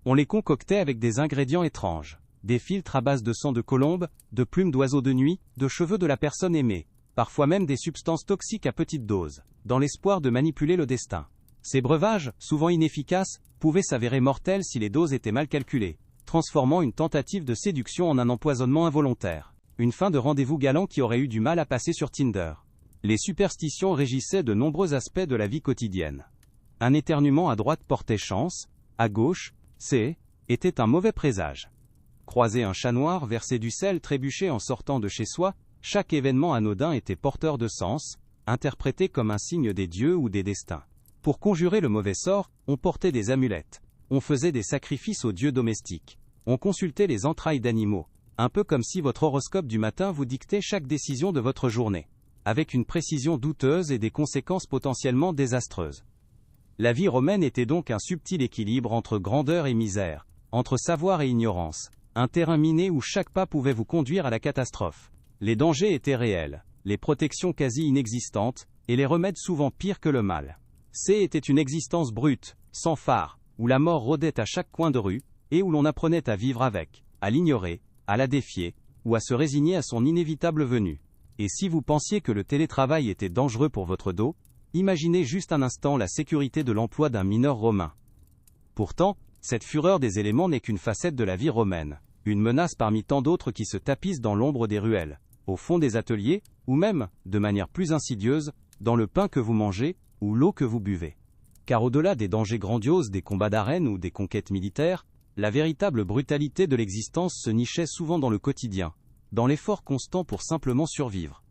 On les concoctait avec des ingrédients étranges. Des filtres à base de sang de colombe, de plumes d'oiseaux de nuit, de cheveux de la personne aimée, parfois même des substances toxiques à petite dose, dans l'espoir de manipuler le destin. Ces breuvages, souvent inefficaces, pouvaient s'avérer mortels si les doses étaient mal calculées, transformant une tentative de séduction en un empoisonnement involontaire. Une fin de rendez-vous galant qui aurait eu du mal à passer sur Tinder. Les superstitions régissaient de nombreux aspects de la vie quotidienne. Un éternuement à droite portait chance, à gauche, était un mauvais présage. Croiser un chat noir, verser du sel, trébucher en sortant de chez soi, chaque événement anodin était porteur de sens, interprété comme un signe des dieux ou des destins. Pour conjurer le mauvais sort, on portait des amulettes. On faisait des sacrifices aux dieux domestiques. On consultait les entrailles d'animaux, un peu comme si votre horoscope du matin vous dictait chaque décision de votre journée, avec une précision douteuse et des conséquences potentiellement désastreuses. La vie romaine était donc un subtil équilibre entre grandeur et misère, entre savoir et ignorance, un terrain miné où chaque pas pouvait vous conduire à la catastrophe. Les dangers étaient réels, les protections quasi inexistantes, et les remèdes souvent pires que le mal. Était une existence brute, sans phare, où la mort rôdait à chaque coin de rue, et où l'on apprenait à vivre avec, à l'ignorer, à la défier, ou à se résigner à son inévitable venue. Et si vous pensiez que le télétravail était dangereux pour votre dos, Imaginez juste un instant la sécurité de l'emploi d'un mineur romain. Pourtant, cette fureur des éléments n'est qu'une facette de la vie romaine, une menace parmi tant d'autres qui se tapissent dans l'ombre des ruelles, au fond des ateliers, ou même, de manière plus insidieuse, dans le pain que vous mangez, ou l'eau que vous buvez. Car au-delà des dangers grandioses des combats d'arène ou des conquêtes militaires, la véritable brutalité de l'existence se nichait souvent dans le quotidien, dans l'effort constant pour simplement survivre.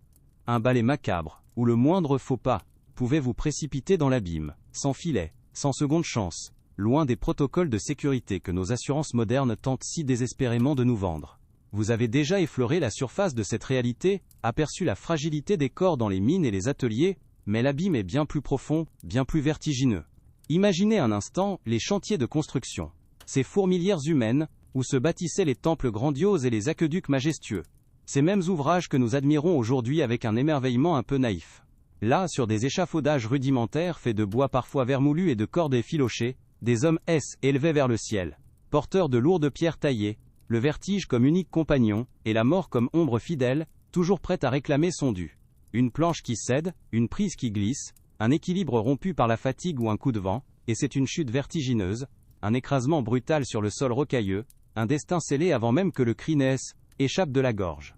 Un balai macabre, ou le moindre faux pas, pouvait vous précipiter dans l'abîme, sans filet, sans seconde chance, loin des protocoles de sécurité que nos assurances modernes tentent si désespérément de nous vendre. Vous avez déjà effleuré la surface de cette réalité, aperçu la fragilité des corps dans les mines et les ateliers, mais l'abîme est bien plus profond, bien plus vertigineux. Imaginez un instant les chantiers de construction, ces fourmilières humaines, où se bâtissaient les temples grandioses et les aqueducs majestueux. Ces mêmes ouvrages que nous admirons aujourd'hui avec un émerveillement un peu naïf. Là, sur des échafaudages rudimentaires faits de bois parfois vermoulu et de cordes effilochées, des hommes élevés vers le ciel, porteurs de lourdes pierres taillées, le vertige comme unique compagnon, et la mort comme ombre fidèle, toujours prête à réclamer son dû. Une planche qui cède, une prise qui glisse, un équilibre rompu par la fatigue ou un coup de vent, et c'est une chute vertigineuse, un écrasement brutal sur le sol rocailleux, un destin scellé avant même que le cri naisse, échappe de la gorge.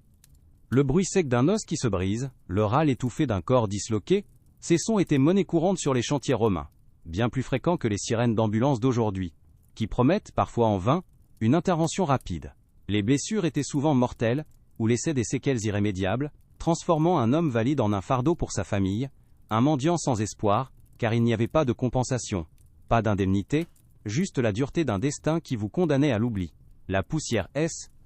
Le bruit sec d'un os qui se brise, le râle étouffé d'un corps disloqué, ces sons étaient monnaie courante sur les chantiers romains, bien plus fréquents que les sirènes d'ambulance d'aujourd'hui, qui promettent, parfois en vain, une intervention rapide. Les blessures étaient souvent mortelles, ou laissaient des séquelles irrémédiables, transformant un homme valide en un fardeau pour sa famille, un mendiant sans espoir, car il n'y avait pas de compensation, pas d'indemnité, juste la dureté d'un destin qui vous condamnait à l'oubli. La poussière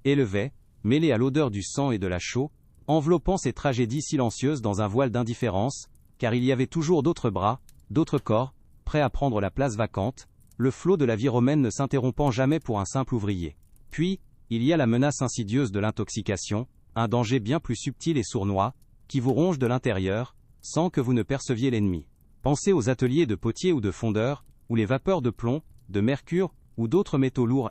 élevait, mêlée à l'odeur du sang et de la chaux, enveloppant ces tragédies silencieuses dans un voile d'indifférence, car il y avait toujours d'autres bras, d'autres corps, prêts à prendre la place vacante, le flot de la vie romaine ne s'interrompant jamais pour un simple ouvrier. Puis, il y a la menace insidieuse de l'intoxication, un danger bien plus subtil et sournois, qui vous ronge de l'intérieur, sans que vous ne perceviez l'ennemi. Pensez aux ateliers de potiers ou de fondeurs, où les vapeurs de plomb, de mercure, ou d'autres métaux lourds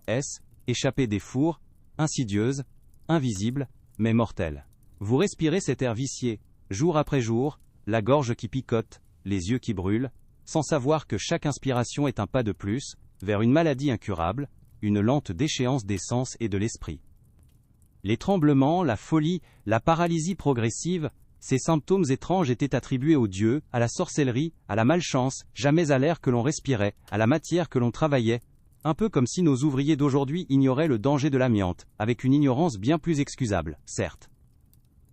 échappées des fours, insidieuses, invisibles, mais mortelles. Vous respirez cet air vicié, jour après jour, la gorge qui picote, les yeux qui brûlent, sans savoir que chaque inspiration est un pas de plus, vers une maladie incurable, une lente déchéance des sens et de l'esprit. Les tremblements, la folie, la paralysie progressive, ces symptômes étranges étaient attribués aux dieux, à la sorcellerie, à la malchance, jamais à l'air que l'on respirait, à la matière que l'on travaillait, un peu comme si nos ouvriers d'aujourd'hui ignoraient le danger de l'amiante, avec une ignorance bien plus excusable, certes.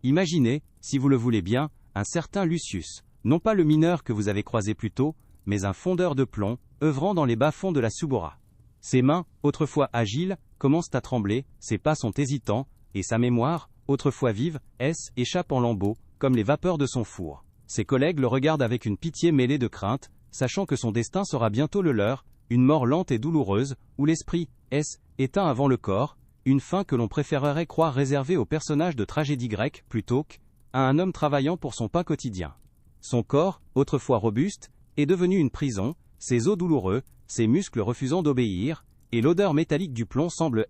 Imaginez, si vous le voulez bien, un certain Lucius, non pas le mineur que vous avez croisé plus tôt, mais un fondeur de plomb, œuvrant dans les bas-fonds de la Subura. Ses mains, autrefois agiles, commencent à trembler, ses pas sont hésitants, et sa mémoire, autrefois vive, échappe en lambeaux, comme les vapeurs de son four. Ses collègues le regardent avec une pitié mêlée de crainte, sachant que son destin sera bientôt le leur, une mort lente et douloureuse, où l'esprit, éteint avant le corps, une fin que l'on préférerait croire réservée aux personnages de tragédie grecque plutôt qu'à un homme travaillant pour son pain quotidien. Son corps, autrefois robuste, est devenu une prison, ses os douloureux, ses muscles refusant d'obéir, et l'odeur métallique du plomb semble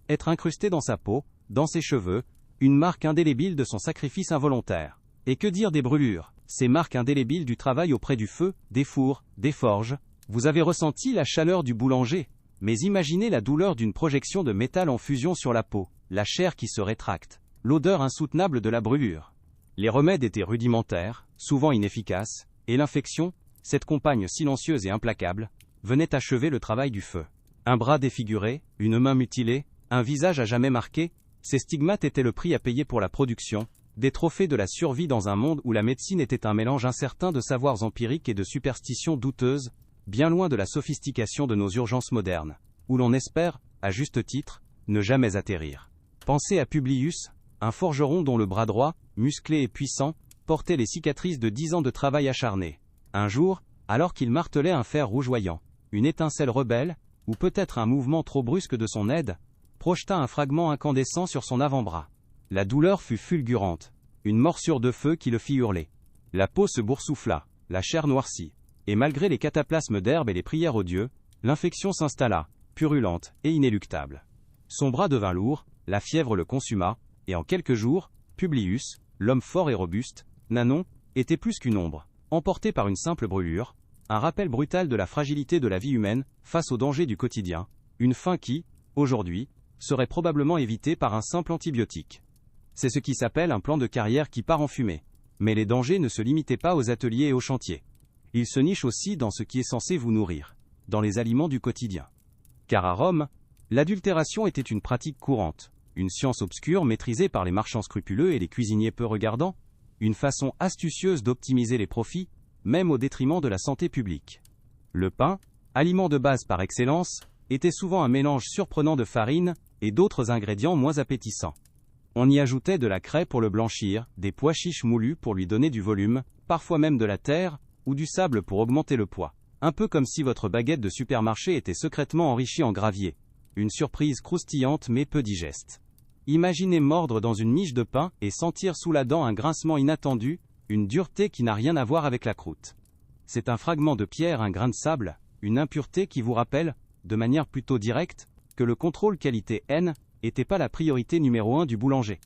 être incrustée dans sa peau, dans ses cheveux, une marque indélébile de son sacrifice involontaire. Et que dire des brûlures, ces marques indélébiles du travail auprès du feu, des fours, des forges. Vous avez ressenti la chaleur du boulanger, mais imaginez la douleur d'une projection de métal en fusion sur la peau, la chair qui se rétracte, l'odeur insoutenable de la brûlure. Les remèdes étaient rudimentaires, souvent inefficaces, et l'infection, cette compagne silencieuse et implacable, venait achever le travail du feu. Un bras défiguré, une main mutilée, un visage à jamais marqué, ces stigmates étaient le prix à payer pour la production, des trophées de la survie dans un monde où la médecine était un mélange incertain de savoirs empiriques et de superstitions douteuses, bien loin de la sophistication de nos urgences modernes, où l'on espère, à juste titre, ne jamais atterrir. Pensez à Publius, un forgeron dont le bras droit, musclé et puissant, portait les cicatrices de 10 ans de travail acharné. Un jour, alors qu'il martelait un fer rougeoyant, une étincelle rebelle, ou peut-être un mouvement trop brusque de son aide, projeta un fragment incandescent sur son avant-bras. La douleur fut fulgurante, une morsure de feu qui le fit hurler. La peau se boursoufla, la chair noircit, et malgré les cataplasmes d'herbe et les prières aux dieux, l'infection s'installa, purulente et inéluctable. Son bras devint lourd, la fièvre le consuma, et en quelques jours, Publius, l'homme fort et robuste, Nanon, était plus qu'une ombre, emporté par une simple brûlure, un rappel brutal de la fragilité de la vie humaine face aux dangers du quotidien, une fin qui, aujourd'hui, serait probablement évitée par un simple antibiotique. C'est ce qui s'appelle un plan de carrière qui part en fumée. Mais les dangers ne se limitaient pas aux ateliers et aux chantiers. Ils se nichent aussi dans ce qui est censé vous nourrir, dans les aliments du quotidien. Car à Rome, l'adultération était une pratique courante, une science obscure maîtrisée par les marchands scrupuleux et les cuisiniers peu regardants, une façon astucieuse d'optimiser les profits, même au détriment de la santé publique. Le pain, aliment de base par excellence, était souvent un mélange surprenant de farine et d'autres ingrédients moins appétissants. On y ajoutait de la craie pour le blanchir, des pois chiches moulus pour lui donner du volume, parfois même de la terre, ou du sable pour augmenter le poids. Un peu comme si votre baguette de supermarché était secrètement enrichie en gravier. Une surprise croustillante mais peu digeste. Imaginez mordre dans une miche de pain et sentir sous la dent un grincement inattendu, une dureté qui n'a rien à voir avec la croûte. C'est un fragment de pierre, un grain de sable, une impureté qui vous rappelle, de manière plutôt directe, que le contrôle qualité N n'était pas la priorité numéro 1 du boulanger.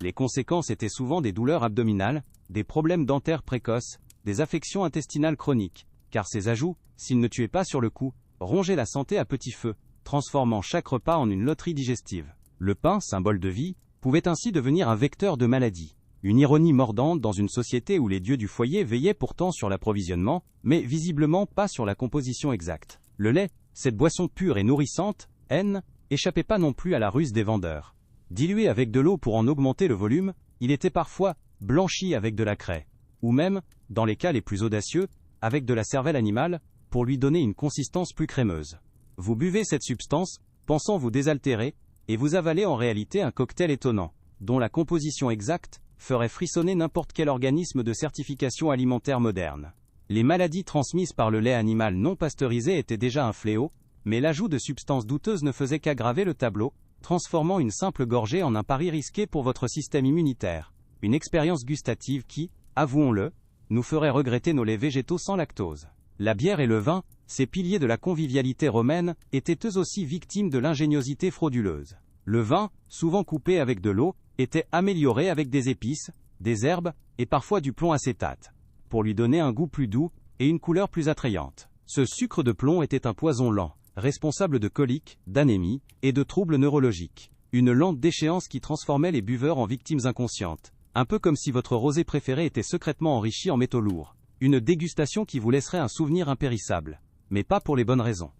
Les conséquences étaient souvent des douleurs abdominales, des problèmes dentaires précoces, des affections intestinales chroniques, car ces ajouts, s'ils ne tuaient pas sur le coup, rongeaient la santé à petit feu, transformant chaque repas en une loterie digestive. Le pain, symbole de vie, pouvait ainsi devenir un vecteur de maladie. Une ironie mordante dans une société où les dieux du foyer veillaient pourtant sur l'approvisionnement, mais visiblement pas sur la composition exacte. Le lait, cette boisson pure et nourrissante, N, échappait pas non plus à la ruse des vendeurs. Dilué avec de l'eau pour en augmenter le volume, il était parfois blanchi avec de la craie, ou même, dans les cas les plus audacieux, avec de la cervelle animale, pour lui donner une consistance plus crémeuse. Vous buvez cette substance, pensant vous désaltérer, et vous avalez en réalité un cocktail étonnant, dont la composition exacte ferait frissonner n'importe quel organisme de certification alimentaire moderne. Les maladies transmises par le lait animal non pasteurisé étaient déjà un fléau, mais l'ajout de substances douteuses ne faisait qu'aggraver le tableau, transformant une simple gorgée en un pari risqué pour votre système immunitaire. Une expérience gustative qui, avouons-le, nous ferait regretter nos laits végétaux sans lactose. La bière et le vin, ces piliers de la convivialité romaine, étaient eux aussi victimes de l'ingéniosité frauduleuse. Le vin, souvent coupé avec de l'eau, était amélioré avec des épices, des herbes, et parfois du plomb acétate, pour lui donner un goût plus doux et une couleur plus attrayante. Ce sucre de plomb était un poison lent, responsable de coliques, d'anémie et de troubles neurologiques. Une lente déchéance qui transformait les buveurs en victimes inconscientes. Un peu comme si votre rosé préféré était secrètement enrichi en métaux lourds. Une dégustation qui vous laisserait un souvenir impérissable. Mais pas pour les bonnes raisons.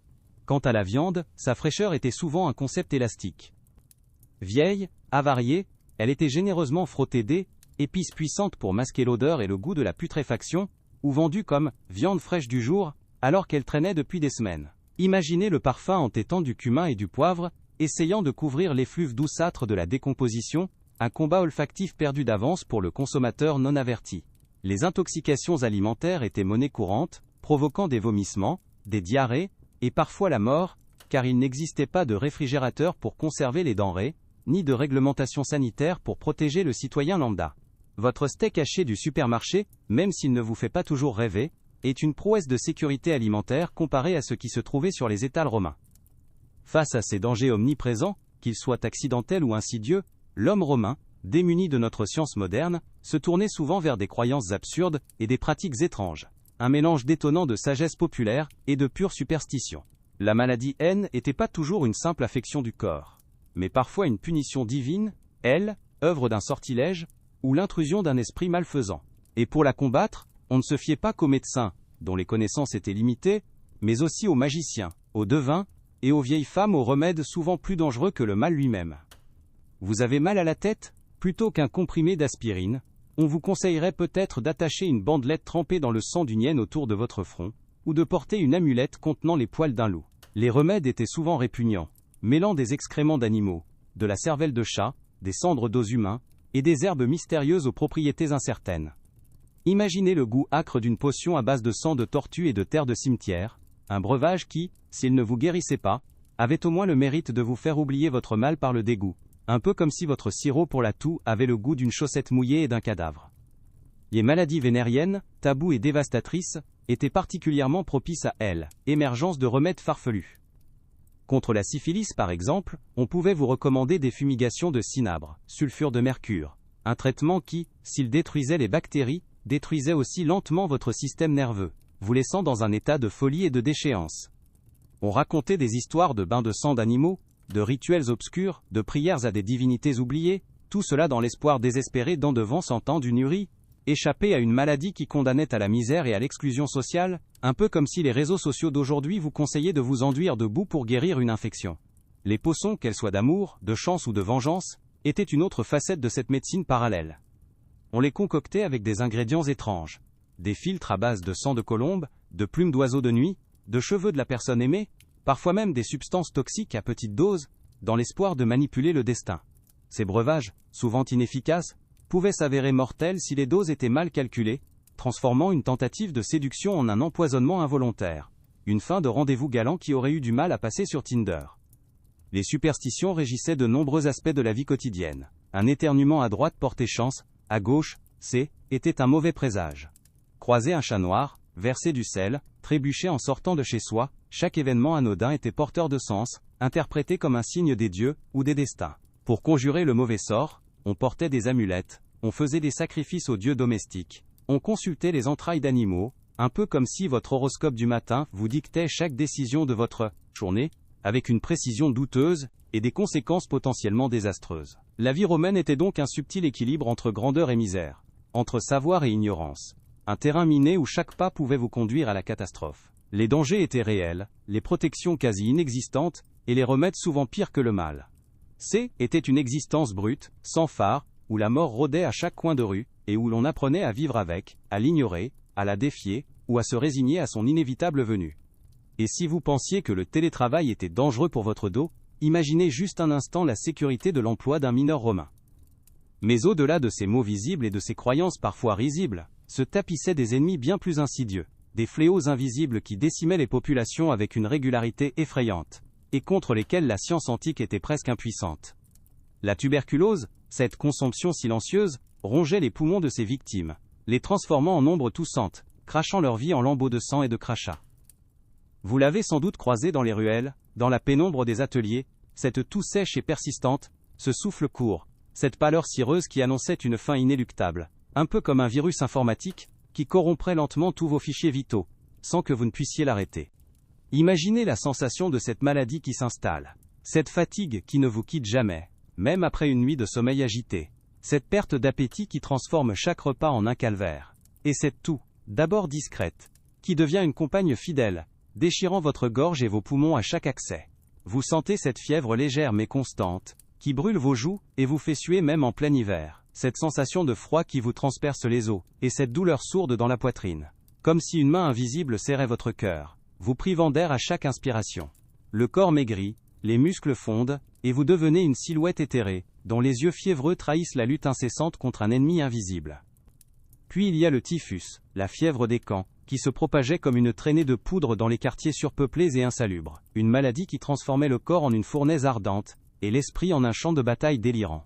Quant à la viande, sa fraîcheur était souvent un concept élastique. Vieille, avariée, elle était généreusement frottée d'épices puissantes pour masquer l'odeur et le goût de la putréfaction, ou vendue comme viande fraîche du jour, alors qu'elle traînait depuis des semaines. Imaginez le parfum entêtant du cumin et du poivre, essayant de couvrir l'effluve douceâtre de la décomposition, un combat olfactif perdu d'avance pour le consommateur non averti. Les intoxications alimentaires étaient monnaie courante, provoquant des vomissements, des diarrhées, et parfois la mort, car il n'existait pas de réfrigérateur pour conserver les denrées, ni de réglementation sanitaire pour protéger le citoyen lambda. Votre steak haché du supermarché, même s'il ne vous fait pas toujours rêver, est une prouesse de sécurité alimentaire comparée à ce qui se trouvait sur les étals romains. Face à ces dangers omniprésents, qu'ils soient accidentels ou insidieux, l'homme romain, démuni de notre science moderne, se tournait souvent vers des croyances absurdes et des pratiques étranges. Un mélange détonnant de sagesse populaire et de pure superstition. La maladie N n'était pas toujours une simple affection du corps, mais parfois une punition divine, elle, œuvre d'un sortilège, ou l'intrusion d'un esprit malfaisant. Et pour la combattre, on ne se fiait pas qu'aux médecins, dont les connaissances étaient limitées, mais aussi aux magiciens, aux devins, et aux vieilles femmes aux remèdes souvent plus dangereux que le mal lui-même. Vous avez mal à la tête? Plutôt qu'un comprimé d'aspirine, on vous conseillerait peut-être d'attacher une bandelette trempée dans le sang d'une hyène autour de votre front, ou de porter une amulette contenant les poils d'un loup. Les remèdes étaient souvent répugnants, mêlant des excréments d'animaux, de la cervelle de chat, des cendres d'os humains, et des herbes mystérieuses aux propriétés incertaines. Imaginez le goût âcre d'une potion à base de sang de tortue et de terre de cimetière, un breuvage qui, s'il ne vous guérissait pas, avait au moins le mérite de vous faire oublier votre mal par le dégoût, un peu comme si votre sirop pour la toux avait le goût d'une chaussette mouillée et d'un cadavre. Les maladies vénériennes, tabous et dévastatrices, étaient particulièrement propices à elles, émergence de remèdes farfelus. Contre la syphilis par exemple, on pouvait vous recommander des fumigations de cinabre, sulfure de mercure, un traitement qui, s'il détruisait les bactéries, détruisait aussi lentement votre système nerveux, vous laissant dans un état de folie et de déchéance. On racontait des histoires de bains de sang d'animaux, de rituels obscurs, de prières à des divinités oubliées, tout cela dans l'espoir désespéré d'en devant 100 ans d'une urie, échapper à une maladie qui condamnait à la misère et à l'exclusion sociale, un peu comme si les réseaux sociaux d'aujourd'hui vous conseillaient de vous enduire de boue pour guérir une infection. Les potions, qu'elles soient d'amour, de chance ou de vengeance, étaient une autre facette de cette médecine parallèle. On les concoctait avec des ingrédients étranges. Des filtres à base de sang de colombe, de plumes d'oiseaux de nuit, de cheveux de la personne aimée, parfois même des substances toxiques à petite dose, dans l'espoir de manipuler le destin. Ces breuvages, souvent inefficaces, pouvaient s'avérer mortels si les doses étaient mal calculées, transformant une tentative de séduction en un empoisonnement involontaire. Une fin de rendez-vous galant qui aurait eu du mal à passer sur Tinder. Les superstitions régissaient de nombreux aspects de la vie quotidienne. Un éternuement à droite portait chance, à gauche, était un mauvais présage. Croiser un chat noir, verser du sel, trébucher en sortant de chez soi, chaque événement anodin était porteur de sens, interprété comme un signe des dieux ou des destins. Pour conjurer le mauvais sort, on portait des amulettes, on faisait des sacrifices aux dieux domestiques, on consultait les entrailles d'animaux, un peu comme si votre horoscope du matin vous dictait chaque décision de votre journée, avec une précision douteuse et des conséquences potentiellement désastreuses. La vie romaine était donc un subtil équilibre entre grandeur et misère, entre savoir et ignorance. Un terrain miné où chaque pas pouvait vous conduire à la catastrophe. Les dangers étaient réels, les protections quasi inexistantes, et les remèdes souvent pires que le mal. Était une existence brute, sans phare, où la mort rôdait à chaque coin de rue, et où l'on apprenait à vivre avec, à l'ignorer, à la défier, ou à se résigner à son inévitable venue. Et si vous pensiez que le télétravail était dangereux pour votre dos, imaginez juste un instant la sécurité de l'emploi d'un mineur romain. Mais au-delà de ces mots visibles et de ces croyances parfois risibles, se tapissaient des ennemis bien plus insidieux, des fléaux invisibles qui décimaient les populations avec une régularité effrayante, et contre lesquels la science antique était presque impuissante. La tuberculose, cette consomption silencieuse, rongeait les poumons de ses victimes, les transformant en ombres toussantes, crachant leur vie en lambeaux de sang et de crachats. Vous l'avez sans doute croisé dans les ruelles, dans la pénombre des ateliers, cette toux sèche et persistante, ce souffle court, cette pâleur cireuse qui annonçait une fin inéluctable, un peu comme un virus informatique, qui corromprait lentement tous vos fichiers vitaux, sans que vous ne puissiez l'arrêter. Imaginez la sensation de cette maladie qui s'installe, cette fatigue qui ne vous quitte jamais, même après une nuit de sommeil agité, cette perte d'appétit qui transforme chaque repas en un calvaire, et cette toux, d'abord discrète, qui devient une compagne fidèle, déchirant votre gorge et vos poumons à chaque accès. Vous sentez cette fièvre légère mais constante, qui brûle vos joues, et vous fait suer même en plein hiver, cette sensation de froid qui vous transperce les os, et cette douleur sourde dans la poitrine. Comme si une main invisible serrait votre cœur, vous privant d'air à chaque inspiration. Le corps maigrit, les muscles fondent, et vous devenez une silhouette éthérée, dont les yeux fiévreux trahissent la lutte incessante contre un ennemi invisible. Puis il y a le typhus, la fièvre des camps, qui se propageait comme une traînée de poudre dans les quartiers surpeuplés et insalubres. Une maladie qui transformait le corps en une fournaise ardente, et l'esprit en un champ de bataille délirant.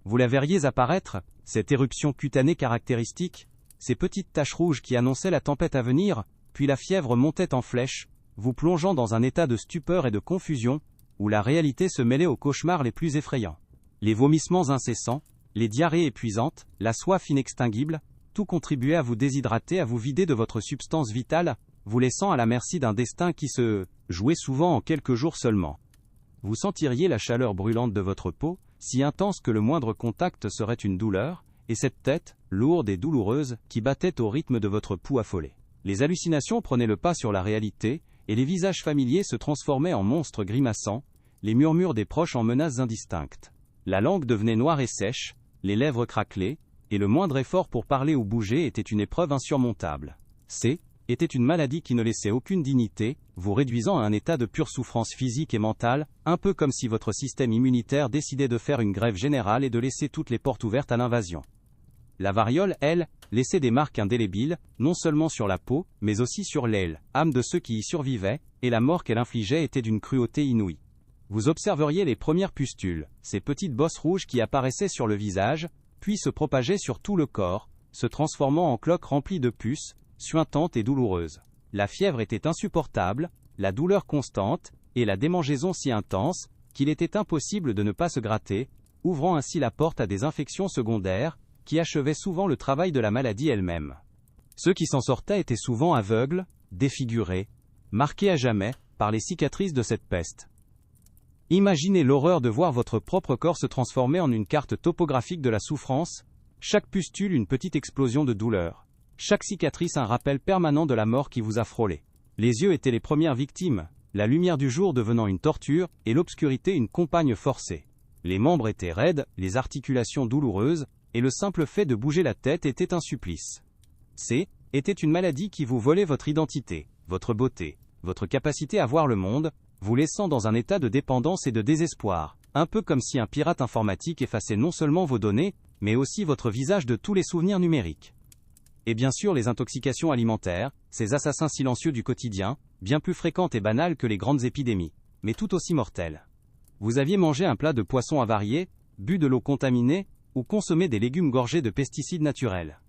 Vous la verriez apparaître, cette éruption cutanée caractéristique, ces petites taches rouges qui annonçaient la tempête à venir, puis la fièvre montait en flèche, vous plongeant dans un état de stupeur et de confusion, où la réalité se mêlait aux cauchemars les plus effrayants. Les vomissements incessants, les diarrhées épuisantes, la soif inextinguible, tout contribuait à vous déshydrater, à vous vider de votre substance vitale, vous laissant à la merci d'un destin qui se jouait souvent en quelques jours seulement. Vous sentiriez la chaleur brûlante de votre peau, si intense que le moindre contact serait une douleur, et cette tête, lourde et douloureuse, qui battait au rythme de votre pouls affolé. Les hallucinations prenaient le pas sur la réalité, et les visages familiers se transformaient en monstres grimaçants, les murmures des proches en menaces indistinctes. La langue devenait noire et sèche, les lèvres craquelaient, et le moindre effort pour parler ou bouger était une épreuve insurmontable. Était une maladie qui ne laissait aucune dignité, vous réduisant à un état de pure souffrance physique et mentale, un peu comme si votre système immunitaire décidait de faire une grève générale et de laisser toutes les portes ouvertes à l'invasion. La variole, elle, laissait des marques indélébiles, non seulement sur la peau, mais aussi sur l'aile, âme de ceux qui y survivaient, et la mort qu'elle infligeait était d'une cruauté inouïe. Vous observeriez les premières pustules, ces petites bosses rouges qui apparaissaient sur le visage, puis se propageaient sur tout le corps, se transformant en cloques remplies de puces, suintantes et douloureuses. La fièvre était insupportable, la douleur constante, et la démangeaison si intense, qu'il était impossible de ne pas se gratter, ouvrant ainsi la porte à des infections secondaires, qui achevait souvent le travail de la maladie elle-même. Ceux qui s'en sortaient étaient souvent aveugles, défigurés, marqués à jamais par les cicatrices de cette peste. Imaginez l'horreur de voir votre propre corps se transformer en une carte topographique de la souffrance, chaque pustule une petite explosion de douleur, chaque cicatrice un rappel permanent de la mort qui vous a frôlé. Les yeux étaient les premières victimes, la lumière du jour devenant une torture, et l'obscurité une compagne forcée. Les membres étaient raides, les articulations douloureuses, et le simple fait de bouger la tête était un supplice. Était une maladie qui vous volait votre identité, votre beauté, votre capacité à voir le monde, vous laissant dans un état de dépendance et de désespoir, un peu comme si un pirate informatique effaçait non seulement vos données, mais aussi votre visage de tous les souvenirs numériques. Et bien sûr les intoxications alimentaires, ces assassins silencieux du quotidien, bien plus fréquentes et banales que les grandes épidémies, mais tout aussi mortelles. Vous aviez mangé un plat de poisson avarié, bu de l'eau contaminée, ou consommé des légumes gorgés de pesticides naturels.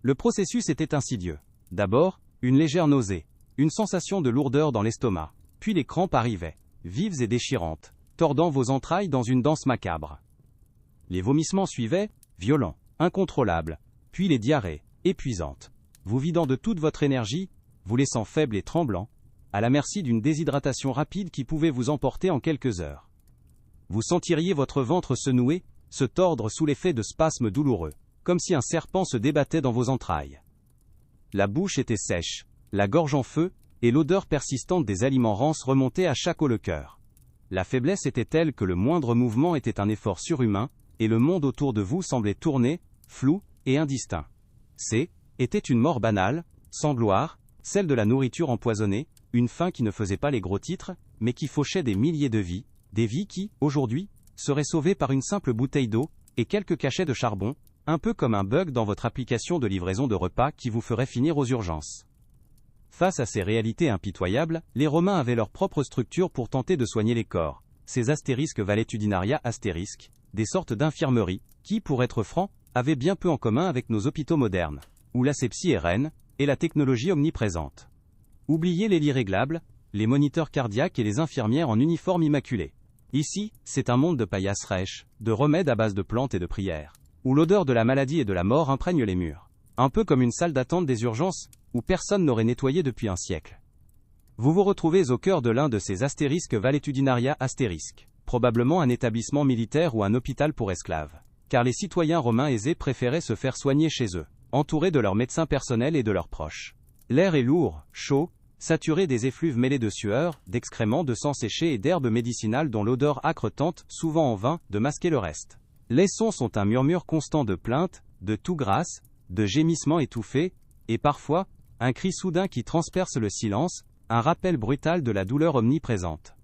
Le processus était insidieux. D'abord, une légère nausée, une sensation de lourdeur dans l'estomac, puis les crampes arrivaient, vives et déchirantes, tordant vos entrailles dans une danse macabre. Les vomissements suivaient, violents, incontrôlables, puis les diarrhées, épuisantes, vous vidant de toute votre énergie, vous laissant faible et tremblant, à la merci d'une déshydratation rapide qui pouvait vous emporter en quelques heures. Vous sentiriez votre ventre se nouer, se tordre sous l'effet de spasmes douloureux, comme si un serpent se débattait dans vos entrailles. La bouche était sèche, la gorge en feu, et l'odeur persistante des aliments rances remontait à chaque haut le cœur. La faiblesse était telle que le moindre mouvement était un effort surhumain, et le monde autour de vous semblait tourner, flou et indistinct. Était une mort banale, sans gloire, celle de la nourriture empoisonnée, une faim qui ne faisait pas les gros titres, mais qui fauchait des milliers de vies, des vies qui, aujourd'hui, seraient sauvées par une simple bouteille d'eau, et quelques cachets de charbon, un peu comme un bug dans votre application de livraison de repas qui vous ferait finir aux urgences. Face à ces réalités impitoyables, les Romains avaient leur propre structure pour tenter de soigner les corps, ces astérisques valetudinaria astérisques, des sortes d'infirmeries, qui, pour être franc, avaient bien peu en commun avec nos hôpitaux modernes, où l'asepsie est reine, et la technologie omniprésente. Oubliez les lits réglables, les moniteurs cardiaques et les infirmières en uniforme immaculé. Ici, c'est un monde de paillasses rêches, de remèdes à base de plantes et de prières, où l'odeur de la maladie et de la mort imprègne les murs. Un peu comme une salle d'attente des urgences, où personne n'aurait nettoyé depuis un siècle. Vous vous retrouvez au cœur de l'un de ces astérisques valetudinaria astérisques, probablement un établissement militaire ou un hôpital pour esclaves. Car les citoyens romains aisés préféraient se faire soigner chez eux, entourés de leurs médecins personnels et de leurs proches. L'air est lourd, chaud, saturé des effluves mêlés de sueur, d'excréments, de sang séché et d'herbes médicinales dont l'odeur âcre tente, souvent en vain, de masquer le reste. Les sons sont un murmure constant de plaintes, de toux grasses, de gémissements étouffés, et parfois, un cri soudain qui transperce le silence, un rappel brutal de la douleur omniprésente.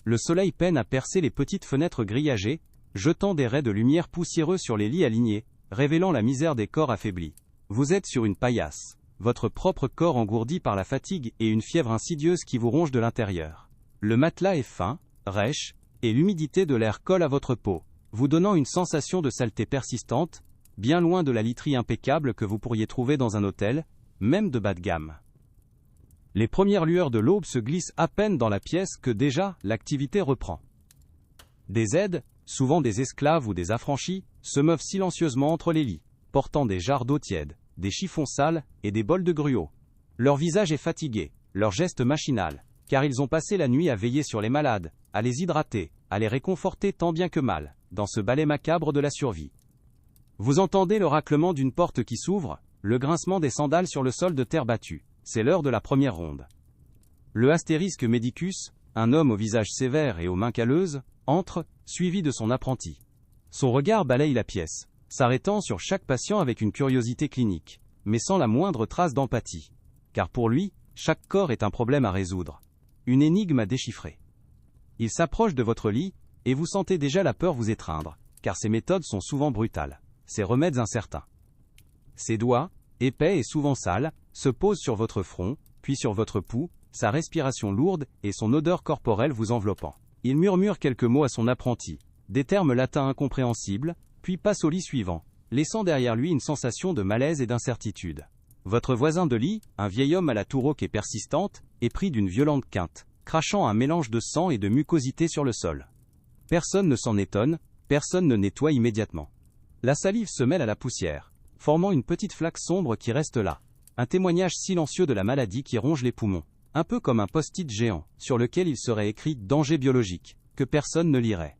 Le soleil peine à percer les petites fenêtres grillagées, jetant des raies de lumière poussiéreux sur les lits alignés, révélant la misère des corps affaiblis. Vous êtes sur une paillasse, votre propre corps engourdi par la fatigue et une fièvre insidieuse qui vous ronge de l'intérieur. Le matelas est fin, rêche, et l'humidité de l'air colle à votre peau, vous donnant une sensation de saleté persistante, bien loin de la literie impeccable que vous pourriez trouver dans un hôtel, même de bas de gamme. Les premières lueurs de l'aube se glissent à peine dans la pièce que déjà l'activité reprend. Des aides, souvent des esclaves ou des affranchis, se meuvent silencieusement entre les lits, portant des jarres d'eau tiède, des chiffons sales et des bols de gruau. Leur visage est fatigué, leur geste machinal, car ils ont passé la nuit à veiller sur les malades, à les hydrater, à les réconforter tant bien que mal, dans ce ballet macabre de la survie. Vous entendez le raclement d'une porte qui s'ouvre, le grincement des sandales sur le sol de terre battue. C'est l'heure de la première ronde. Le astérisque médicus, un homme au visage sévère et aux mains calleuses, entre, suivi de son apprenti. Son regard balaye la pièce, s'arrêtant sur chaque patient avec une curiosité clinique, mais sans la moindre trace d'empathie. Car pour lui, chaque corps est un problème à résoudre. Une énigme à déchiffrer. Il s'approche de votre lit, et vous sentez déjà la peur vous étreindre, car ses méthodes sont souvent brutales, ses remèdes incertains. Ses doigts, épais et souvent sales, se posent sur votre front, puis sur votre pouls, sa respiration lourde et son odeur corporelle vous enveloppant. Il murmure quelques mots à son apprenti, des termes latins incompréhensibles, puis passe au lit suivant, laissant derrière lui une sensation de malaise et d'incertitude. Votre voisin de lit, un vieil homme à la toux rauque et persistante, est pris d'une violente quinte, crachant un mélange de sang et de mucosité sur le sol. Personne ne s'en étonne, personne ne nettoie immédiatement. La salive se mêle à la poussière, formant une petite flaque sombre qui reste là. Un témoignage silencieux de la maladie qui ronge les poumons. Un peu comme un post-it géant, sur lequel il serait écrit « Danger biologique », que personne ne lirait.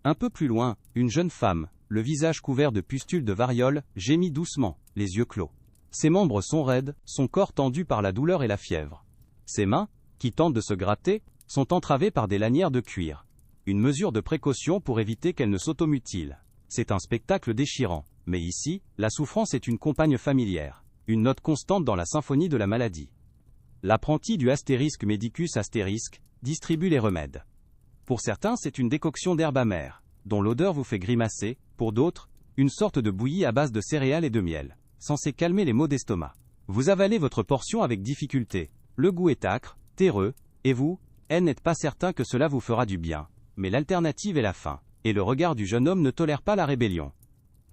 Un peu plus loin, une jeune femme, le visage couvert de pustules de variole, gémit doucement, les yeux clos. Ses membres sont raides, son corps tendu par la douleur et la fièvre. Ses mains, qui tentent de se gratter, sont entravées par des lanières de cuir. Une mesure de précaution pour éviter qu'elle ne s'automutile. C'est un spectacle déchirant, mais ici, la souffrance est une compagne familière, une note constante dans la symphonie de la maladie. L'apprenti du Astérisque Medicus Astérisque distribue les remèdes. Pour certains, c'est une décoction d'herbe amère, dont l'odeur vous fait grimacer, pour d'autres, une sorte de bouillie à base de céréales et de miel, censée calmer les maux d'estomac. Vous avalez votre portion avec difficulté, le goût est âcre, terreux, et vous, n'êtes pas certain que cela vous fera du bien, mais l'alternative est la faim, et le regard du jeune homme ne tolère pas la rébellion.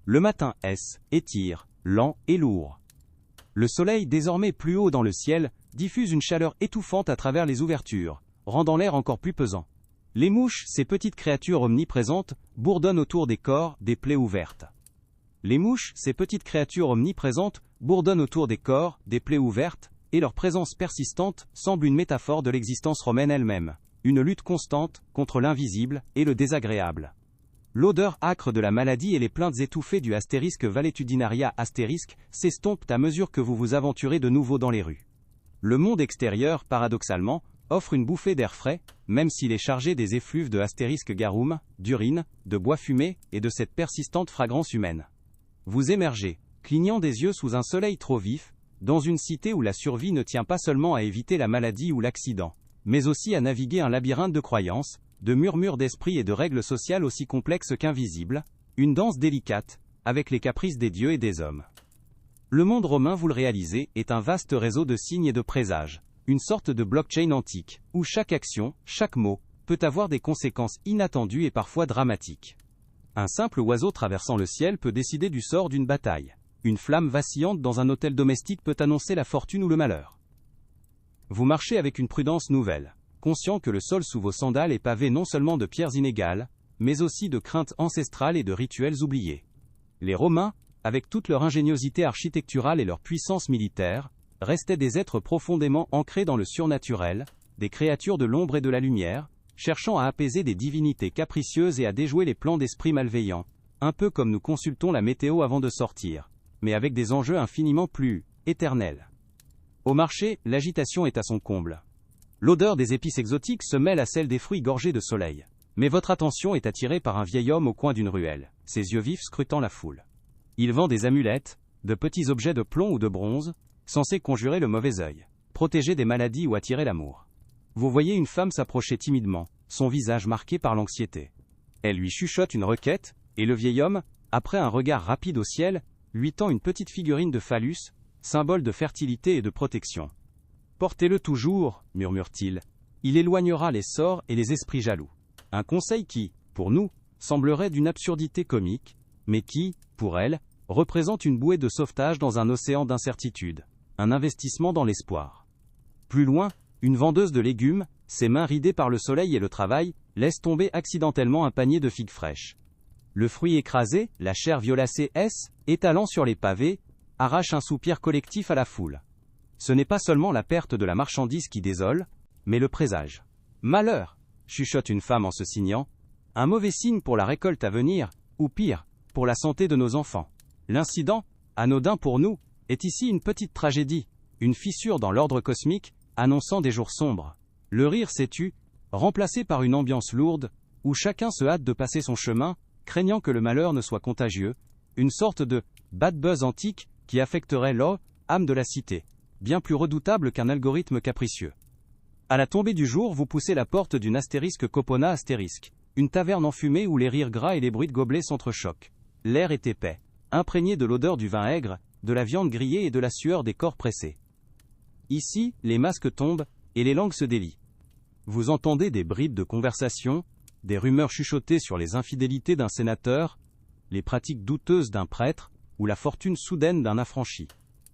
Le matin étire, lent et lourd. Le soleil, désormais plus haut dans le ciel, diffuse une chaleur étouffante à travers les ouvertures, rendant l'air encore plus pesant. Les mouches, ces petites créatures omniprésentes, bourdonnent autour des corps, des plaies ouvertes. Les mouches, ces petites créatures omniprésentes, bourdonnent autour des corps, des plaies ouvertes, et leur présence persistante semble une métaphore de l'existence romaine elle-même, une lutte constante contre l'invisible et le désagréable. L'odeur âcre de la maladie et les plaintes étouffées du astérisque valetudinaria astérisque s'estompent à mesure que vous vous aventurez de nouveau dans les rues. Le monde extérieur, paradoxalement, offre une bouffée d'air frais, même s'il est chargé des effluves de astérisque garum, d'urine, de bois fumé et de cette persistante fragrance humaine. Vous émergez, clignant des yeux sous un soleil trop vif, dans une cité où la survie ne tient pas seulement à éviter la maladie ou l'accident, mais aussi à naviguer un labyrinthe de croyances, de murmures d'esprit et de règles sociales aussi complexes qu'invisibles, une danse délicate, avec les caprices des dieux et des hommes. Le monde romain, vous le réalisez, est un vaste réseau de signes et de présages, une sorte de blockchain antique, où chaque action, chaque mot, peut avoir des conséquences inattendues et parfois dramatiques. Un simple oiseau traversant le ciel peut décider du sort d'une bataille. Une flamme vacillante dans un hôtel domestique peut annoncer la fortune ou le malheur. Vous marchez avec une prudence nouvelle, conscient que le sol sous vos sandales est pavé non seulement de pierres inégales, mais aussi de craintes ancestrales et de rituels oubliés. Les Romains, avec toute leur ingéniosité architecturale et leur puissance militaire, restaient des êtres profondément ancrés dans le surnaturel, des créatures de l'ombre et de la lumière, cherchant à apaiser des divinités capricieuses et à déjouer les plans d'esprits malveillants, un peu comme nous consultons la météo avant de sortir, mais avec des enjeux infiniment plus éternels. Au marché, l'agitation est à son comble. L'odeur des épices exotiques se mêle à celle des fruits gorgés de soleil. Mais votre attention est attirée par un vieil homme au coin d'une ruelle, ses yeux vifs scrutant la foule. Il vend des amulettes, de petits objets de plomb ou de bronze, censés conjurer le mauvais œil, protéger des maladies ou attirer l'amour. Vous voyez une femme s'approcher timidement, son visage marqué par l'anxiété. Elle lui chuchote une requête, et le vieil homme, après un regard rapide au ciel, lui tend une petite figurine de phallus, symbole de fertilité et de protection. « Portez-le toujours, murmure-t-il. Il éloignera les sorts et les esprits jaloux. » Un conseil qui, pour nous, semblerait d'une absurdité comique, mais qui, pour elle, représente une bouée de sauvetage dans un océan d'incertitude, un investissement dans l'espoir. Plus loin, une vendeuse de légumes, ses mains ridées par le soleil et le travail, laisse tomber accidentellement un panier de figues fraîches. Le fruit écrasé, la chair violacée étalant sur les pavés, arrache un soupir collectif à la foule. Ce n'est pas seulement la perte de la marchandise qui désole, mais le présage. « Malheur !» chuchote une femme en se signant. « Un mauvais signe pour la récolte à venir, ou pire, pour la santé de nos enfants. L'incident, anodin pour nous, est ici une petite tragédie, une fissure dans l'ordre cosmique, annonçant des jours sombres. Le rire s'est tu, remplacé par une ambiance lourde, où chacun se hâte de passer son chemin, craignant que le malheur ne soit contagieux, une sorte de bad buzz antique qui affecterait l'âme de la cité, bien plus redoutable qu'un algorithme capricieux. À la tombée du jour, vous poussez la porte d'une astérisque Copona astérisque, une taverne enfumée où les rires gras et les bruits de gobelets s'entrechoquent. L'air est épais, imprégné de l'odeur du vin aigre, de la viande grillée et de la sueur des corps pressés. Ici, les masques tombent, et les langues se délient. Vous entendez des bribes de conversation, des rumeurs chuchotées sur les infidélités d'un sénateur, les pratiques douteuses d'un prêtre, ou la fortune soudaine d'un affranchi.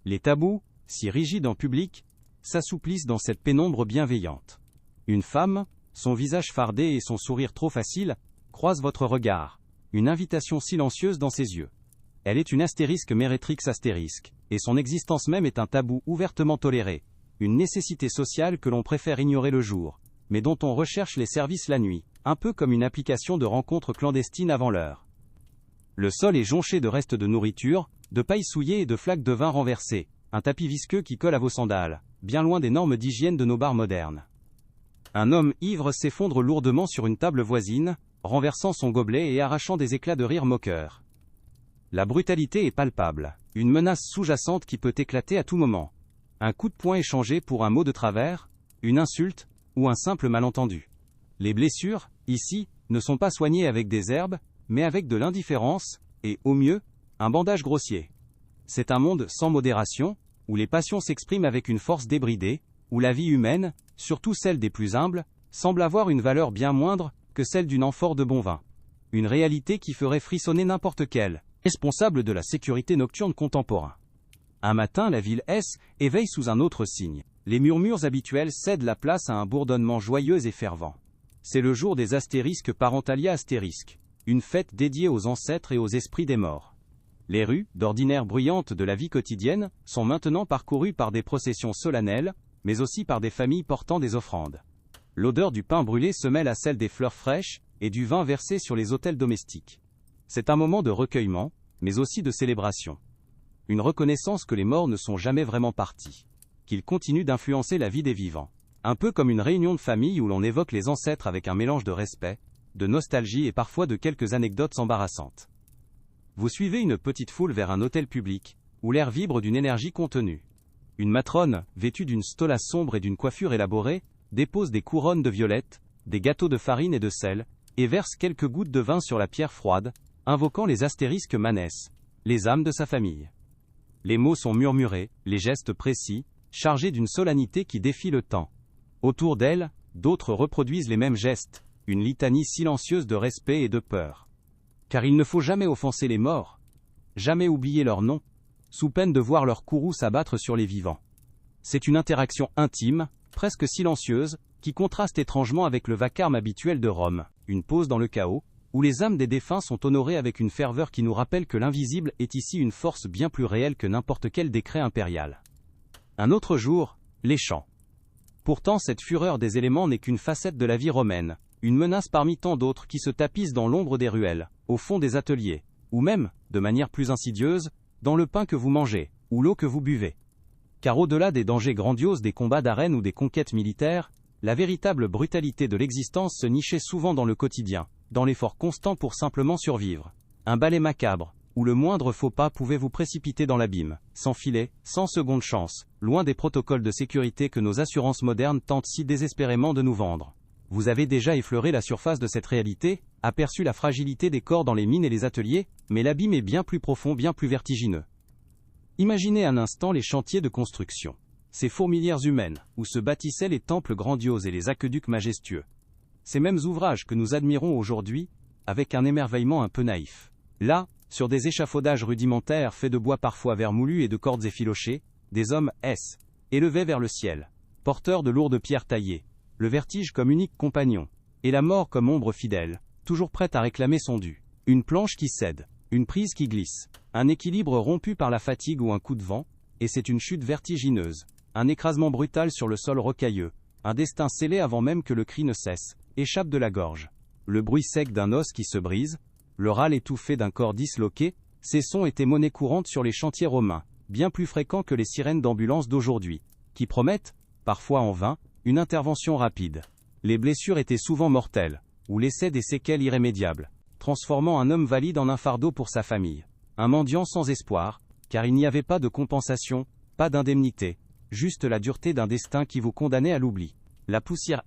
Les tabous, si rigides en public, s'assouplissent dans cette pénombre bienveillante. Une femme, son visage fardé et son sourire trop facile, croisent votre regard, une invitation silencieuse dans ses yeux. Elle est une astérisque mérétrix astérisque, et son existence même est un tabou ouvertement toléré, une nécessité sociale que l'on préfère ignorer le jour, mais dont on recherche les services la nuit, un peu comme une application de rencontre clandestine avant l'heure. Le sol est jonché de restes de nourriture, de paille souillée et de flaques de vin renversées, un tapis visqueux qui colle à vos sandales, bien loin des normes d'hygiène de nos bars modernes. Un homme ivre s'effondre lourdement sur une table voisine, renversant son gobelet et arrachant des éclats de rire moqueurs. La brutalité est palpable, une menace sous-jacente qui peut éclater à tout moment. Un coup de poing échangé pour un mot de travers, une insulte, ou un simple malentendu. Les blessures, ici, ne sont pas soignées avec des herbes, mais avec de l'indifférence, et, au mieux, un bandage grossier. C'est un monde sans modération, où les passions s'expriment avec une force débridée, où la vie humaine, surtout celle des plus humbles, semble avoir une valeur bien moindre que celle d'une amphore de bon vin. Une réalité qui ferait frissonner n'importe quel responsable de la sécurité nocturne contemporain. Un matin, la ville S éveille sous un autre signe. Les murmures habituels cèdent la place à un bourdonnement joyeux et fervent. C'est le jour des astérisques Parentalia astérisques, une fête dédiée aux ancêtres et aux esprits des morts. Les rues, d'ordinaire bruyantes de la vie quotidienne, sont maintenant parcourues par des processions solennelles, mais aussi par des familles portant des offrandes. L'odeur du pain brûlé se mêle à celle des fleurs fraîches et du vin versé sur les autels domestiques. C'est un moment de recueillement, mais aussi de célébration. Une reconnaissance que les morts ne sont jamais vraiment partis, qu'ils continuent d'influencer la vie des vivants. Un peu comme une réunion de famille où l'on évoque les ancêtres avec un mélange de respect, de nostalgie et parfois de quelques anecdotes embarrassantes. Vous suivez une petite foule vers un hôtel public, où l'air vibre d'une énergie contenue. Une matrone, vêtue d'une stola sombre et d'une coiffure élaborée, dépose des couronnes de violettes, des gâteaux de farine et de sel, et verse quelques gouttes de vin sur la pierre froide, invoquant les astérisques Manès, les âmes de sa famille. Les mots sont murmurés, les gestes précis, chargés d'une solennité qui défie le temps. Autour d'elle, d'autres reproduisent les mêmes gestes, une litanie silencieuse de respect et de peur. Car il ne faut jamais offenser les morts, jamais oublier leur nom, sous peine de voir leur courroux s'abattre sur les vivants. C'est une interaction intime, presque silencieuse, qui contraste étrangement avec le vacarme habituel de Rome, une pause dans le chaos, où les âmes des défunts sont honorées avec une ferveur qui nous rappelle que l'invisible est ici une force bien plus réelle que n'importe quel décret impérial. Un autre jour, les chants. Pourtant cette fureur des éléments n'est qu'une facette de la vie romaine, une menace parmi tant d'autres qui se tapissent dans l'ombre des ruelles, au fond des ateliers, ou même, de manière plus insidieuse, dans le pain que vous mangez, ou l'eau que vous buvez. Car au-delà des dangers grandioses des combats d'arène ou des conquêtes militaires, la véritable brutalité de l'existence se nichait souvent dans le quotidien, dans l'effort constant pour simplement survivre. Un balai macabre, où le moindre faux pas pouvait vous précipiter dans l'abîme, sans filet, sans seconde chance, loin des protocoles de sécurité que nos assurances modernes tentent si désespérément de nous vendre. Vous avez déjà effleuré la surface de cette réalité, aperçu la fragilité des corps dans les mines et les ateliers, mais l'abîme est bien plus profond, bien plus vertigineux. Imaginez un instant les chantiers de construction. Ces fourmilières humaines, où se bâtissaient les temples grandioses et les aqueducs majestueux. Ces mêmes ouvrages que nous admirons aujourd'hui, avec un émerveillement un peu naïf. Là, sur des échafaudages rudimentaires faits de bois parfois vermoulu et de cordes effilochées, des hommes élevés vers le ciel, porteurs de lourdes pierres taillées, le vertige comme unique compagnon, et la mort comme ombre fidèle, toujours prête à réclamer son dû. Une planche qui cède, une prise qui glisse, un équilibre rompu par la fatigue ou un coup de vent, et c'est une chute vertigineuse, un écrasement brutal sur le sol rocailleux, un destin scellé avant même que le cri ne cesse, échappe de la gorge. Le bruit sec d'un os qui se brise, le râle étouffé d'un corps disloqué, ces sons étaient monnaie courante sur les chantiers romains, bien plus fréquents que les sirènes d'ambulance d'aujourd'hui, qui promettent, parfois en vain, une intervention rapide. Les blessures étaient souvent mortelles, ou laissaient des séquelles irrémédiables, transformant un homme valide en un fardeau pour sa famille. Un mendiant sans espoir, car il n'y avait pas de compensation, pas d'indemnité, juste la dureté d'un destin qui vous condamnait à l'oubli. La poussière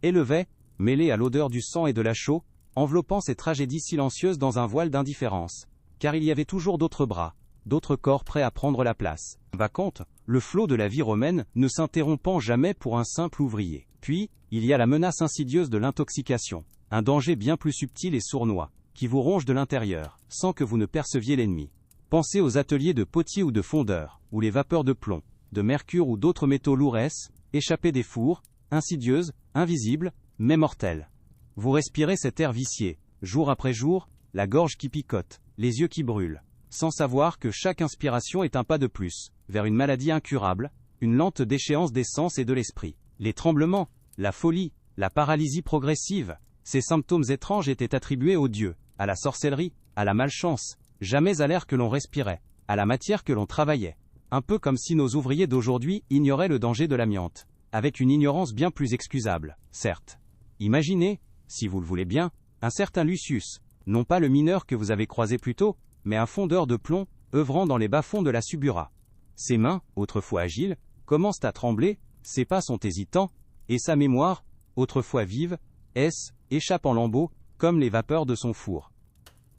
élevait, mêlée à l'odeur du sang et de la chaux, enveloppant ces tragédies silencieuses dans un voile d'indifférence. Car il y avait toujours d'autres bras, d'autres corps prêts à prendre la place. Vacante, le flot de la vie romaine ne s'interrompant jamais pour un simple ouvrier. Puis, il y a la menace insidieuse de l'intoxication, un danger bien plus subtil et sournois, qui vous ronge de l'intérieur, sans que vous ne perceviez l'ennemi. Pensez aux ateliers de potiers ou de fondeurs, où les vapeurs de plomb, de mercure ou d'autres métaux lourds échappées des fours, insidieuses, invisibles, mais mortelles. Vous respirez cet air vicié, jour après jour, la gorge qui picote, les yeux qui brûlent. sans savoir que chaque inspiration est un pas de plus, vers une maladie incurable, une lente déchéance des sens et de l'esprit. Les tremblements, la folie, la paralysie progressive, ces symptômes étranges étaient attribués aux dieux, à la sorcellerie, à la malchance, jamais à l'air que l'on respirait, à la matière que l'on travaillait. Un peu comme si nos ouvriers d'aujourd'hui ignoraient le danger de l'amiante, avec une ignorance bien plus excusable, certes. Imaginez, si vous le voulez bien, un certain Lucius, non pas le mineur que vous avez croisé plus tôt, mais un fondeur de plomb, œuvrant dans les bas-fonds de la Subura. Ses mains, autrefois agiles, commencent à trembler, ses pas sont hésitants, et sa mémoire, autrefois vive, échappe en lambeaux, comme les vapeurs de son four.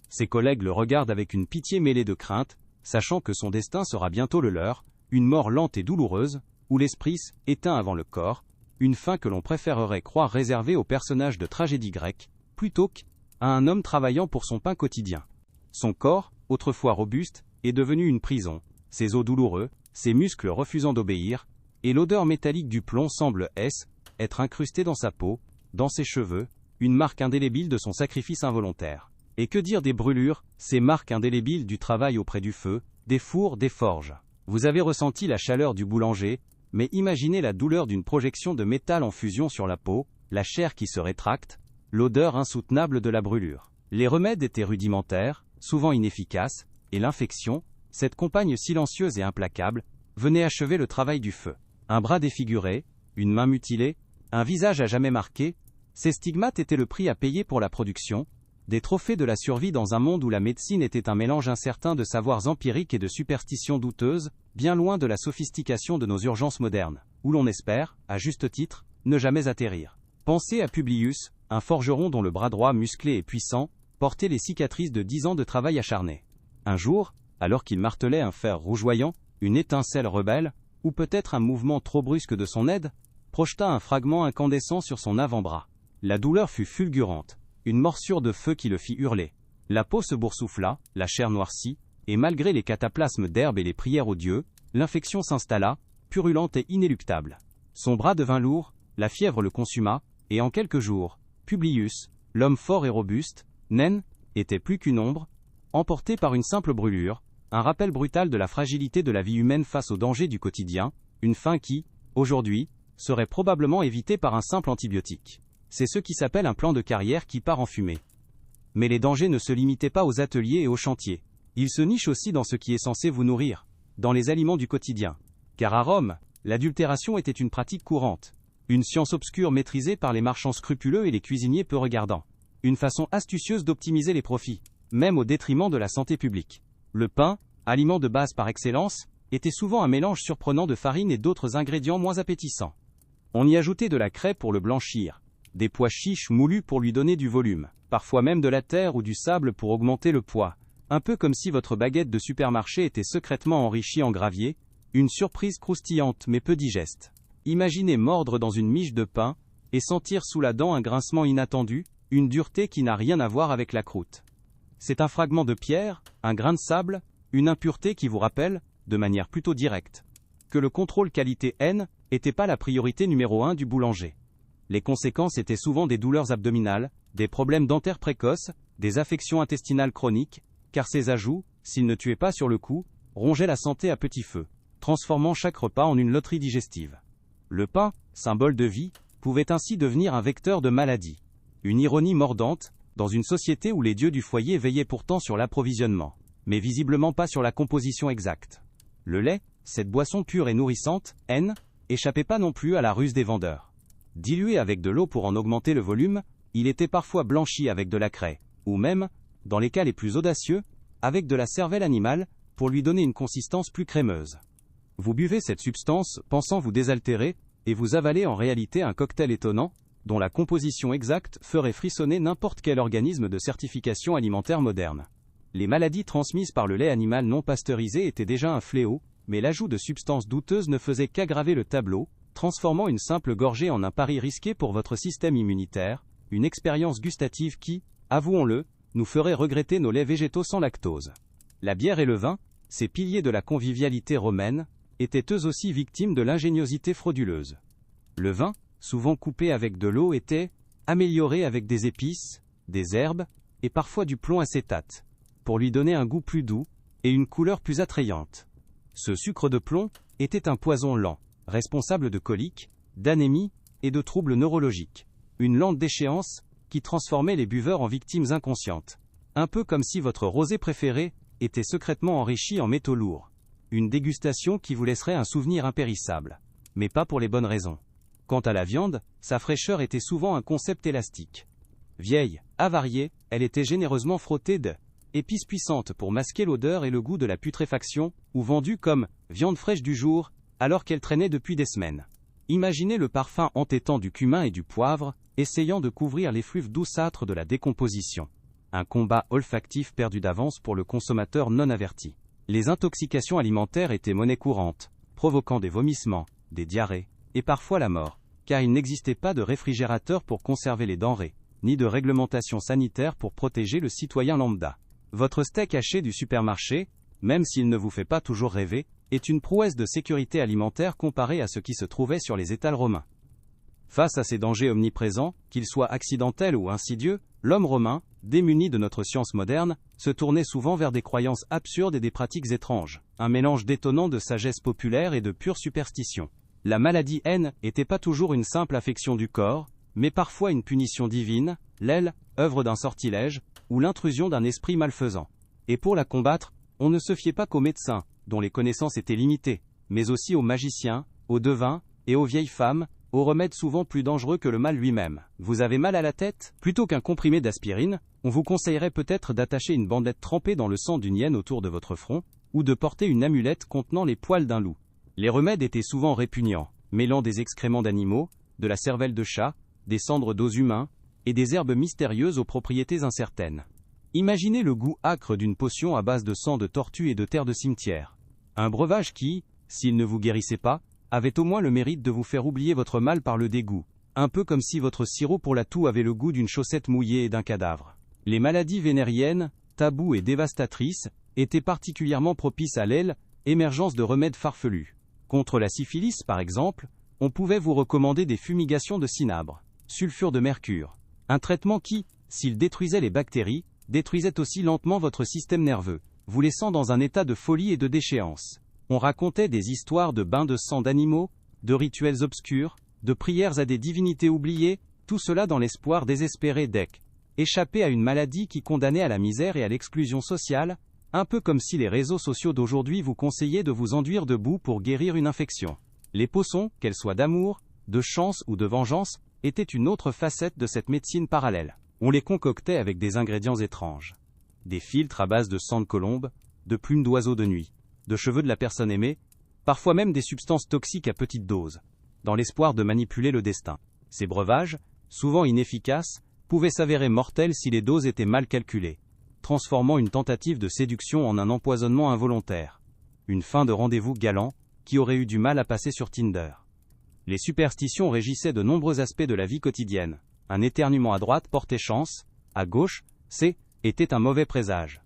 Ses collègues le regardent avec une pitié mêlée de crainte, sachant que son destin sera bientôt le leur, une mort lente et douloureuse, où l'esprit éteint avant le corps, une fin que l'on préférerait croire réservée aux personnages de tragédie grecque, plutôt qu'à un homme travaillant pour son pain quotidien. Son corps, autrefois robuste, est devenu une prison, ses os douloureux, ses muscles refusant d'obéir, et l'odeur métallique du plomb semble être incrustée dans sa peau, dans ses cheveux, une marque indélébile de son sacrifice involontaire. Et que dire des brûlures, ces marques indélébiles du travail auprès du feu, des fours, des forges. Vous avez ressenti la chaleur du boulanger, mais imaginez la douleur d'une projection de métal en fusion sur la peau, la chair qui se rétracte, l'odeur insoutenable de la brûlure. Les remèdes étaient rudimentaires, souvent inefficaces, et l'infection, cette compagne silencieuse et implacable, venait achever le travail du feu. Un bras défiguré, une main mutilée, un visage à jamais marqué, ces stigmates étaient le prix à payer pour la production, des trophées de la survie dans un monde où la médecine était un mélange incertain de savoirs empiriques et de superstitions douteuses, bien loin de la sophistication de nos urgences modernes, où l'on espère, à juste titre, ne jamais atterrir. Pensez à Publius, un forgeron dont le bras droit musclé et puissant, portait les cicatrices de 10 ans de travail acharné. Un jour, alors qu'il martelait un fer rougeoyant, une étincelle rebelle, ou peut-être un mouvement trop brusque de son aide, projeta un fragment incandescent sur son avant-bras. La douleur fut fulgurante. Une morsure de feu qui le fit hurler. La peau se boursoufla, la chair noircit, et malgré les cataplasmes d'herbe et les prières aux dieux, l'infection s'installa, purulente et inéluctable. Son bras devint lourd, la fièvre le consuma, et en quelques jours, Publius, l'homme fort et robuste, était plus qu'une ombre, emporté par une simple brûlure, un rappel brutal de la fragilité de la vie humaine face aux dangers du quotidien, une fin qui, aujourd'hui, serait probablement évitée par un simple antibiotique. C'est ce qui s'appelle un plan de carrière qui part en fumée. Mais les dangers ne se limitaient pas aux ateliers et aux chantiers. Ils se nichent aussi dans ce qui est censé vous nourrir, dans les aliments du quotidien. Car à Rome, l'adultération était une pratique courante. Une science obscure maîtrisée par les marchands scrupuleux et les cuisiniers peu regardants. Une façon astucieuse d'optimiser les profits, même au détriment de la santé publique. Le pain, aliment de base par excellence, était souvent un mélange surprenant de farine et d'autres ingrédients moins appétissants. On y ajoutait de la craie pour le blanchir, des pois chiches moulus pour lui donner du volume, parfois même de la terre ou du sable pour augmenter le poids, un peu comme si votre baguette de supermarché était secrètement enrichie en gravier, une surprise croustillante mais peu digeste. Imaginez mordre dans une miche de pain, et sentir sous la dent un grincement inattendu, une dureté qui n'a rien à voir avec la croûte. C'est un fragment de pierre, un grain de sable, une impureté qui vous rappelle, de manière plutôt directe, que le contrôle qualité N n'était pas la priorité numéro 1 du boulanger. Les conséquences étaient souvent des douleurs abdominales, des problèmes dentaires précoces, des affections intestinales chroniques, car ces ajouts, s'ils ne tuaient pas sur le coup, rongeaient la santé à petit feu, transformant chaque repas en une loterie digestive. Le pain, symbole de vie, pouvait ainsi devenir un vecteur de maladie. Une ironie mordante, dans une société où les dieux du foyer veillaient pourtant sur l'approvisionnement, mais visiblement pas sur la composition exacte. Le lait, cette boisson pure et nourrissante, échappait pas non plus à la ruse des vendeurs. Dilué avec de l'eau pour en augmenter le volume, il était parfois blanchi avec de la craie, ou même, dans les cas les plus audacieux, avec de la cervelle animale, pour lui donner une consistance plus crémeuse. Vous buvez cette substance, pensant vous désaltérer, et vous avalez en réalité un cocktail étonnant, dont la composition exacte ferait frissonner n'importe quel organisme de certification alimentaire moderne. Les maladies transmises par le lait animal non pasteurisé étaient déjà un fléau, mais l'ajout de substances douteuses ne faisait qu'aggraver le tableau, transformant une simple gorgée en un pari risqué pour votre système immunitaire, une expérience gustative qui, avouons-le, nous ferait regretter nos laits végétaux sans lactose. La bière et le vin, ces piliers de la convivialité romaine, étaient eux aussi victimes de l'ingéniosité frauduleuse. Le vin, souvent coupé avec de l'eau, était amélioré avec des épices, des herbes, et parfois du plomb acétate, pour lui donner un goût plus doux, et une couleur plus attrayante. Ce sucre de plomb était un poison lent, responsable de coliques, d'anémie et de troubles neurologiques. Une lente déchéance qui transformait les buveurs en victimes inconscientes. Un peu comme si votre rosé préféré était secrètement enrichi en métaux lourds. Une dégustation qui vous laisserait un souvenir impérissable. Mais pas pour les bonnes raisons. Quant à la viande, sa fraîcheur était souvent un concept élastique. Vieille, avariée, elle était généreusement frottée d'épices puissantes pour masquer l'odeur et le goût de la putréfaction, ou vendue comme viande fraîche du jour, alors qu'elle traînait depuis des semaines. Imaginez le parfum entêtant du cumin et du poivre, essayant de couvrir l'effluve douceâtre de la décomposition. Un combat olfactif perdu d'avance pour le consommateur non averti. Les intoxications alimentaires étaient monnaie courante, provoquant des vomissements, des diarrhées, et parfois la mort, car il n'existait pas de réfrigérateur pour conserver les denrées, ni de réglementation sanitaire pour protéger le citoyen lambda. Votre steak haché du supermarché, même s'il ne vous fait pas toujours rêver, est une prouesse de sécurité alimentaire comparée à ce qui se trouvait sur les étals romains. Face à ces dangers omniprésents, qu'ils soient accidentels ou insidieux, l'homme romain, démuni de notre science moderne, se tournait souvent vers des croyances absurdes et des pratiques étranges, un mélange détonnant de sagesse populaire et de pure superstition. La maladie N n'était pas toujours une simple affection du corps, mais parfois une punition divine, l'aile, œuvre d'un sortilège, ou l'intrusion d'un esprit malfaisant. Et pour la combattre, on ne se fiait pas qu'aux médecins, dont les connaissances étaient limitées, mais aussi aux magiciens, aux devins, et aux vieilles femmes, aux remèdes souvent plus dangereux que le mal lui-même. Vous avez mal à la tête? Plutôt qu'un comprimé d'aspirine, on vous conseillerait peut-être d'attacher une bandelette trempée dans le sang d'une hyène autour de votre front, ou de porter une amulette contenant les poils d'un loup. Les remèdes étaient souvent répugnants, mêlant des excréments d'animaux, de la cervelle de chat, des cendres d'os humains, et des herbes mystérieuses aux propriétés incertaines. Imaginez le goût âcre d'une potion à base de sang de tortue et de terre de cimetière. Un breuvage qui, s'il ne vous guérissait pas, avait au moins le mérite de vous faire oublier votre mal par le dégoût. Un peu comme si votre sirop pour la toux avait le goût d'une chaussette mouillée et d'un cadavre. Les maladies vénériennes, tabous et dévastatrices, étaient particulièrement propices à l'émergence de remèdes farfelus. Contre la syphilis par exemple, on pouvait vous recommander des fumigations de cinabre, sulfure de mercure. Un traitement qui, s'il détruisait les bactéries, détruisait aussi lentement votre système nerveux, vous laissant dans un état de folie et de déchéance. On racontait des histoires de bains de sang d'animaux, de rituels obscurs, de prières à des divinités oubliées, tout cela dans l'espoir désespéré d'échapper à une maladie qui condamnait à la misère et à l'exclusion sociale, un peu comme si les réseaux sociaux d'aujourd'hui vous conseillaient de vous enduire de boue pour guérir une infection. Les potions, qu'elles soient d'amour, de chance ou de vengeance, étaient une autre facette de cette médecine parallèle. On les concoctait avec des ingrédients étranges. Des filtres à base de sang de colombe, de plumes d'oiseaux de nuit, de cheveux de la personne aimée, parfois même des substances toxiques à petite dose, dans l'espoir de manipuler le destin. Ces breuvages, souvent inefficaces, pouvaient s'avérer mortels si les doses étaient mal calculées, transformant une tentative de séduction en un empoisonnement involontaire. Une fin de rendez-vous galant, qui aurait eu du mal à passer sur Tinder. Les superstitions régissaient de nombreux aspects de la vie quotidienne. Un éternuement à droite portait chance, à gauche, était un mauvais présage.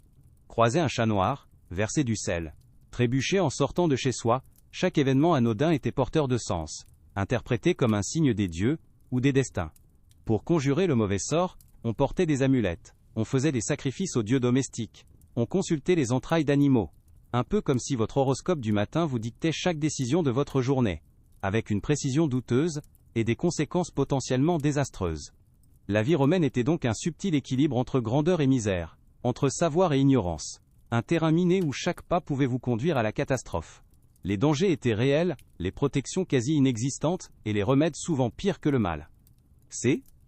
Croiser un chat noir, verser du sel, trébucher en sortant de chez soi, chaque événement anodin était porteur de sens, interprété comme un signe des dieux, ou des destins. Pour conjurer le mauvais sort, on portait des amulettes, on faisait des sacrifices aux dieux domestiques, on consultait les entrailles d'animaux. Un peu comme si votre horoscope du matin vous dictait chaque décision de votre journée, avec une précision douteuse, et des conséquences potentiellement désastreuses. La vie romaine était donc un subtil équilibre entre grandeur et misère, entre savoir et ignorance. Un terrain miné où chaque pas pouvait vous conduire à la catastrophe. Les dangers étaient réels, les protections quasi inexistantes, et les remèdes souvent pires que le mal.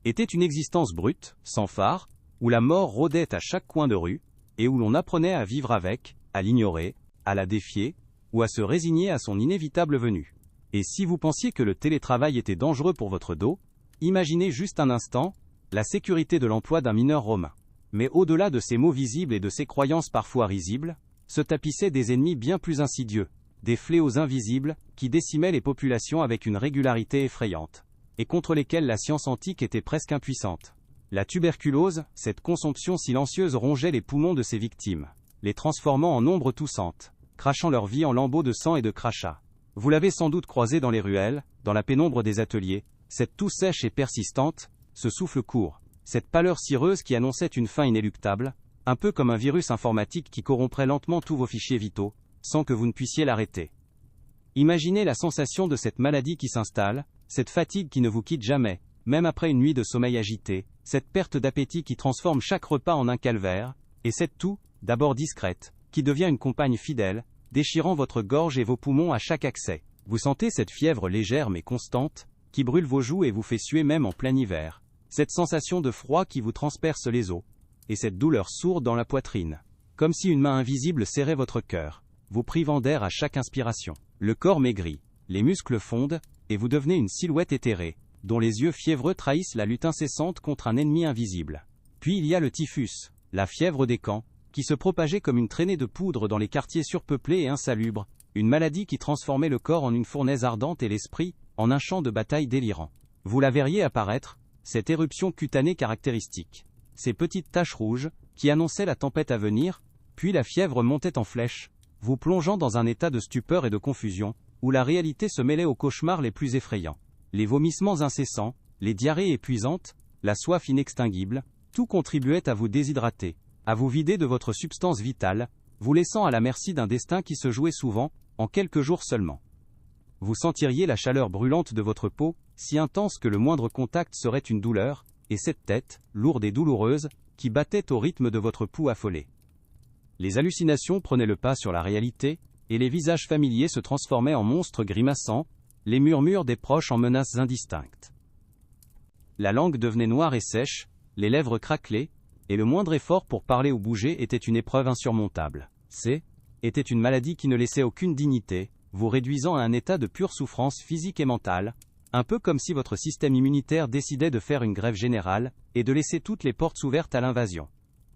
Était une existence brute, sans phare, où la mort rôdait à chaque coin de rue, et où l'on apprenait à vivre avec, à l'ignorer, à la défier, ou à se résigner à son inévitable venue. Et si vous pensiez que le télétravail était dangereux pour votre dos, imaginez juste un instant, la sécurité de l'emploi d'un mineur romain. Mais au-delà de ces mots visibles et de ces croyances parfois risibles, se tapissaient des ennemis bien plus insidieux, des fléaux invisibles, qui décimaient les populations avec une régularité effrayante, et contre lesquels la science antique était presque impuissante. La tuberculose, cette consomption silencieuse rongeait les poumons de ses victimes, les transformant en ombres toussantes, crachant leur vie en lambeaux de sang et de crachats. Vous l'avez sans doute croisé dans les ruelles, dans la pénombre des ateliers, cette toux sèche et persistante, ce souffle court, cette pâleur cireuse qui annonçait une fin inéluctable, Un peu comme un virus informatique qui corromprait lentement tous vos fichiers vitaux, sans que vous ne puissiez l'arrêter. Imaginez la sensation de cette maladie qui s'installe, cette fatigue qui ne vous quitte jamais, même après une nuit de sommeil agité, cette perte d'appétit qui transforme chaque repas en un calvaire, et cette toux, d'abord discrète, qui devient une compagne fidèle, déchirant votre gorge et vos poumons à chaque accès. Vous sentez cette fièvre légère mais constante, qui brûle vos joues et vous fait suer même en plein hiver. Cette sensation de froid qui vous transperce les os. Et cette douleur sourde dans la poitrine. Comme si une main invisible serrait votre cœur, vous privant d'air à chaque inspiration. Le corps maigrit, les muscles fondent, et vous devenez une silhouette éthérée, dont les yeux fiévreux trahissent la lutte incessante contre un ennemi invisible. Puis il y a le typhus, la fièvre des camps, qui se propageait comme une traînée de poudre dans les quartiers surpeuplés et insalubres, une maladie qui transformait le corps en une fournaise ardente et l'esprit, en un champ de bataille délirant. Vous la verriez apparaître, cette éruption cutanée caractéristique. Ces petites taches rouges, qui annonçaient la tempête à venir, puis la fièvre montait en flèche, vous plongeant dans un état de stupeur et de confusion, où la réalité se mêlait aux cauchemars les plus effrayants. Les vomissements incessants, les diarrhées épuisantes, la soif inextinguible, tout contribuait à vous déshydrater, à vous vider de votre substance vitale, vous laissant à la merci d'un destin qui se jouait souvent, en quelques jours seulement. Vous sentiriez la chaleur brûlante de votre peau, si intense que le moindre contact serait une douleur, et cette tête, lourde et douloureuse, qui battait au rythme de votre pouls affolé. Les hallucinations prenaient le pas sur la réalité, et les visages familiers se transformaient en monstres grimaçants, les murmures des proches en menaces indistinctes. La langue devenait noire et sèche, les lèvres craquelaient, et le moindre effort pour parler ou bouger était une épreuve insurmontable. Était une maladie qui ne laissait aucune dignité, vous réduisant à un état de pure souffrance physique et mentale, un peu comme si votre système immunitaire décidait de faire une grève générale, et de laisser toutes les portes ouvertes à l'invasion.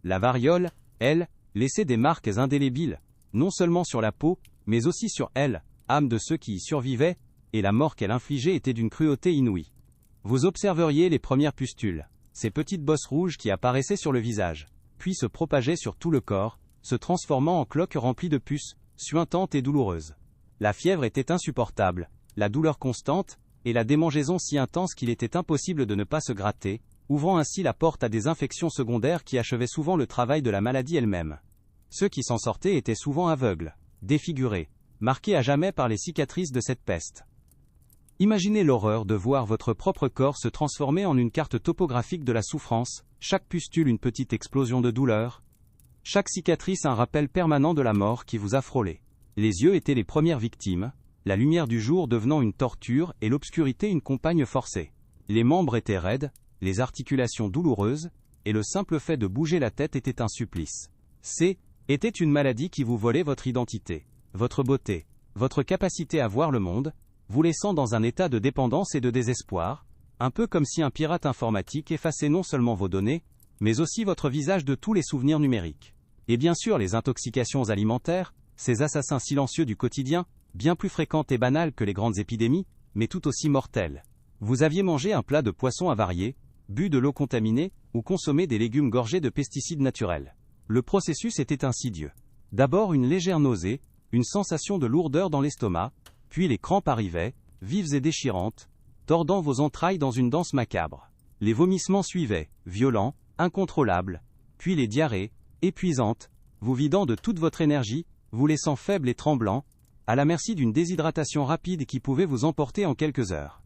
La variole, elle, laissait des marques indélébiles, non seulement sur la peau, mais aussi sur elle, âme de ceux qui y survivaient, et la mort qu'elle infligeait était d'une cruauté inouïe. Vous observeriez les premières pustules, ces petites bosses rouges qui apparaissaient sur le visage, puis se propageaient sur tout le corps, se transformant en cloques remplies de puces, suintantes et douloureuses. La fièvre était insupportable, la douleur constante, et la démangeaison si intense qu'il était impossible de ne pas se gratter, ouvrant ainsi la porte à des infections secondaires qui achevaient souvent le travail de la maladie elle-même. Ceux qui s'en sortaient étaient souvent aveugles, défigurés, marqués à jamais par les cicatrices de cette peste. Imaginez l'horreur de voir votre propre corps se transformer en une carte topographique de la souffrance, chaque pustule une petite explosion de douleur, chaque cicatrice un rappel permanent de la mort qui vous a frôlé. Les yeux étaient les premières victimes, la lumière du jour devenant une torture et l'obscurité une compagne forcée. Les membres étaient raides, les articulations douloureuses, et le simple fait de bouger la tête était un supplice. Était une maladie qui vous volait votre identité, votre beauté, votre capacité à voir le monde, vous laissant dans un état de dépendance et de désespoir, un peu comme si un pirate informatique effaçait non seulement vos données, mais aussi votre visage de tous les souvenirs numériques. Et bien sûr les intoxications alimentaires, ces assassins silencieux du quotidien, bien plus fréquentes et banales que les grandes épidémies, mais tout aussi mortelles. Vous aviez mangé un plat de poisson avarié, bu de l'eau contaminée, ou consommé des légumes gorgés de pesticides naturels. Le processus était insidieux. D'abord une légère nausée, une sensation de lourdeur dans l'estomac, puis les crampes arrivaient, vives et déchirantes, tordant vos entrailles dans une danse macabre. Les vomissements suivaient, violents, incontrôlables, puis les diarrhées, épuisantes, vous vidant de toute votre énergie, vous laissant faible et tremblant, à la merci d'une déshydratation rapide qui pouvait vous emporter en quelques heures.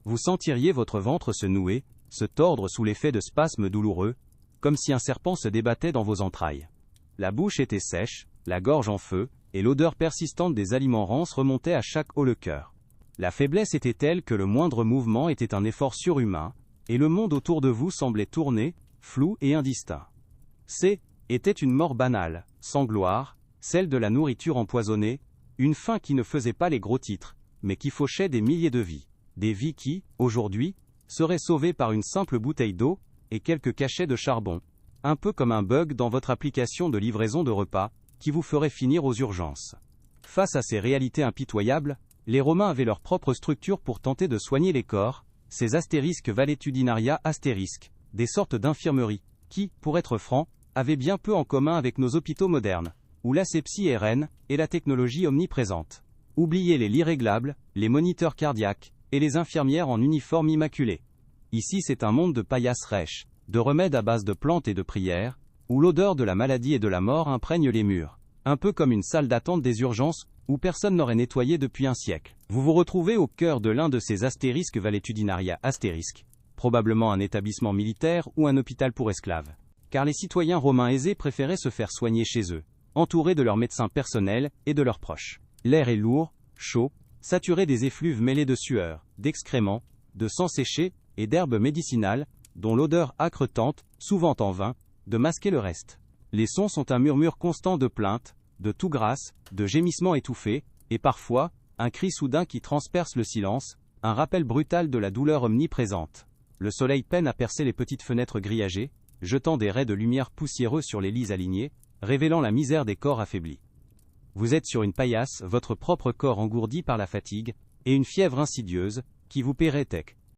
Vous sentiriez votre ventre se nouer, se tordre sous l'effet de spasmes douloureux, comme si un serpent se débattait dans vos entrailles. La bouche était sèche, la gorge en feu, et l'odeur persistante des aliments rances remontait à chaque haut le cœur. La faiblesse était telle que le moindre mouvement était un effort surhumain, et le monde autour de vous semblait tourner, flou et indistinct. Était une mort banale, sans gloire, celle de la nourriture empoisonnée, une faim qui ne faisait pas les gros titres, mais qui fauchait des milliers de vies. Des vies qui, aujourd'hui, seraient sauvées par une simple bouteille d'eau, et quelques cachets de charbon. Un peu comme un bug dans votre application de livraison de repas, qui vous ferait finir aux urgences. Face à ces réalités impitoyables, les Romains avaient leur propre structure pour tenter de soigner les corps, ces astérisques valetudinaria astérisques, des sortes d'infirmeries, qui, pour être franc, avaient bien peu en commun avec nos hôpitaux modernes, où l'asepsie est reine, et la technologie omniprésente. Oubliez les lits réglables, les moniteurs cardiaques, et les infirmières en uniforme immaculé. Ici c'est un monde de paillasses rêches, de remèdes à base de plantes et de prières, où l'odeur de la maladie et de la mort imprègne les murs. Un peu comme une salle d'attente des urgences, où personne n'aurait nettoyé depuis un siècle. Vous vous retrouvez au cœur de l'un de ces astérisques valetudinaria astérisques, probablement un établissement militaire ou un hôpital pour esclaves. Car les citoyens romains aisés préféraient se faire soigner chez eux, entourés de leurs médecins personnels et de leurs proches. L'air est lourd, chaud, saturé des effluves mêlés de sueur, d'excréments, de sang séché et d'herbes médicinales, dont l'odeur âcre tente, souvent en vain, de masquer le reste. Les sons sont un murmure constant de plaintes, de toux grasses, de gémissements étouffés, et parfois, un cri soudain qui transperce le silence, un rappel brutal de la douleur omniprésente. Le soleil peine à percer les petites fenêtres grillagées, jetant des raies de lumière poussiéreux sur les lits alignés, révélant la misère des corps affaiblis. Vous êtes sur une paillasse, votre propre corps engourdi par la fatigue, et une fièvre insidieuse, qui vous pérétèque.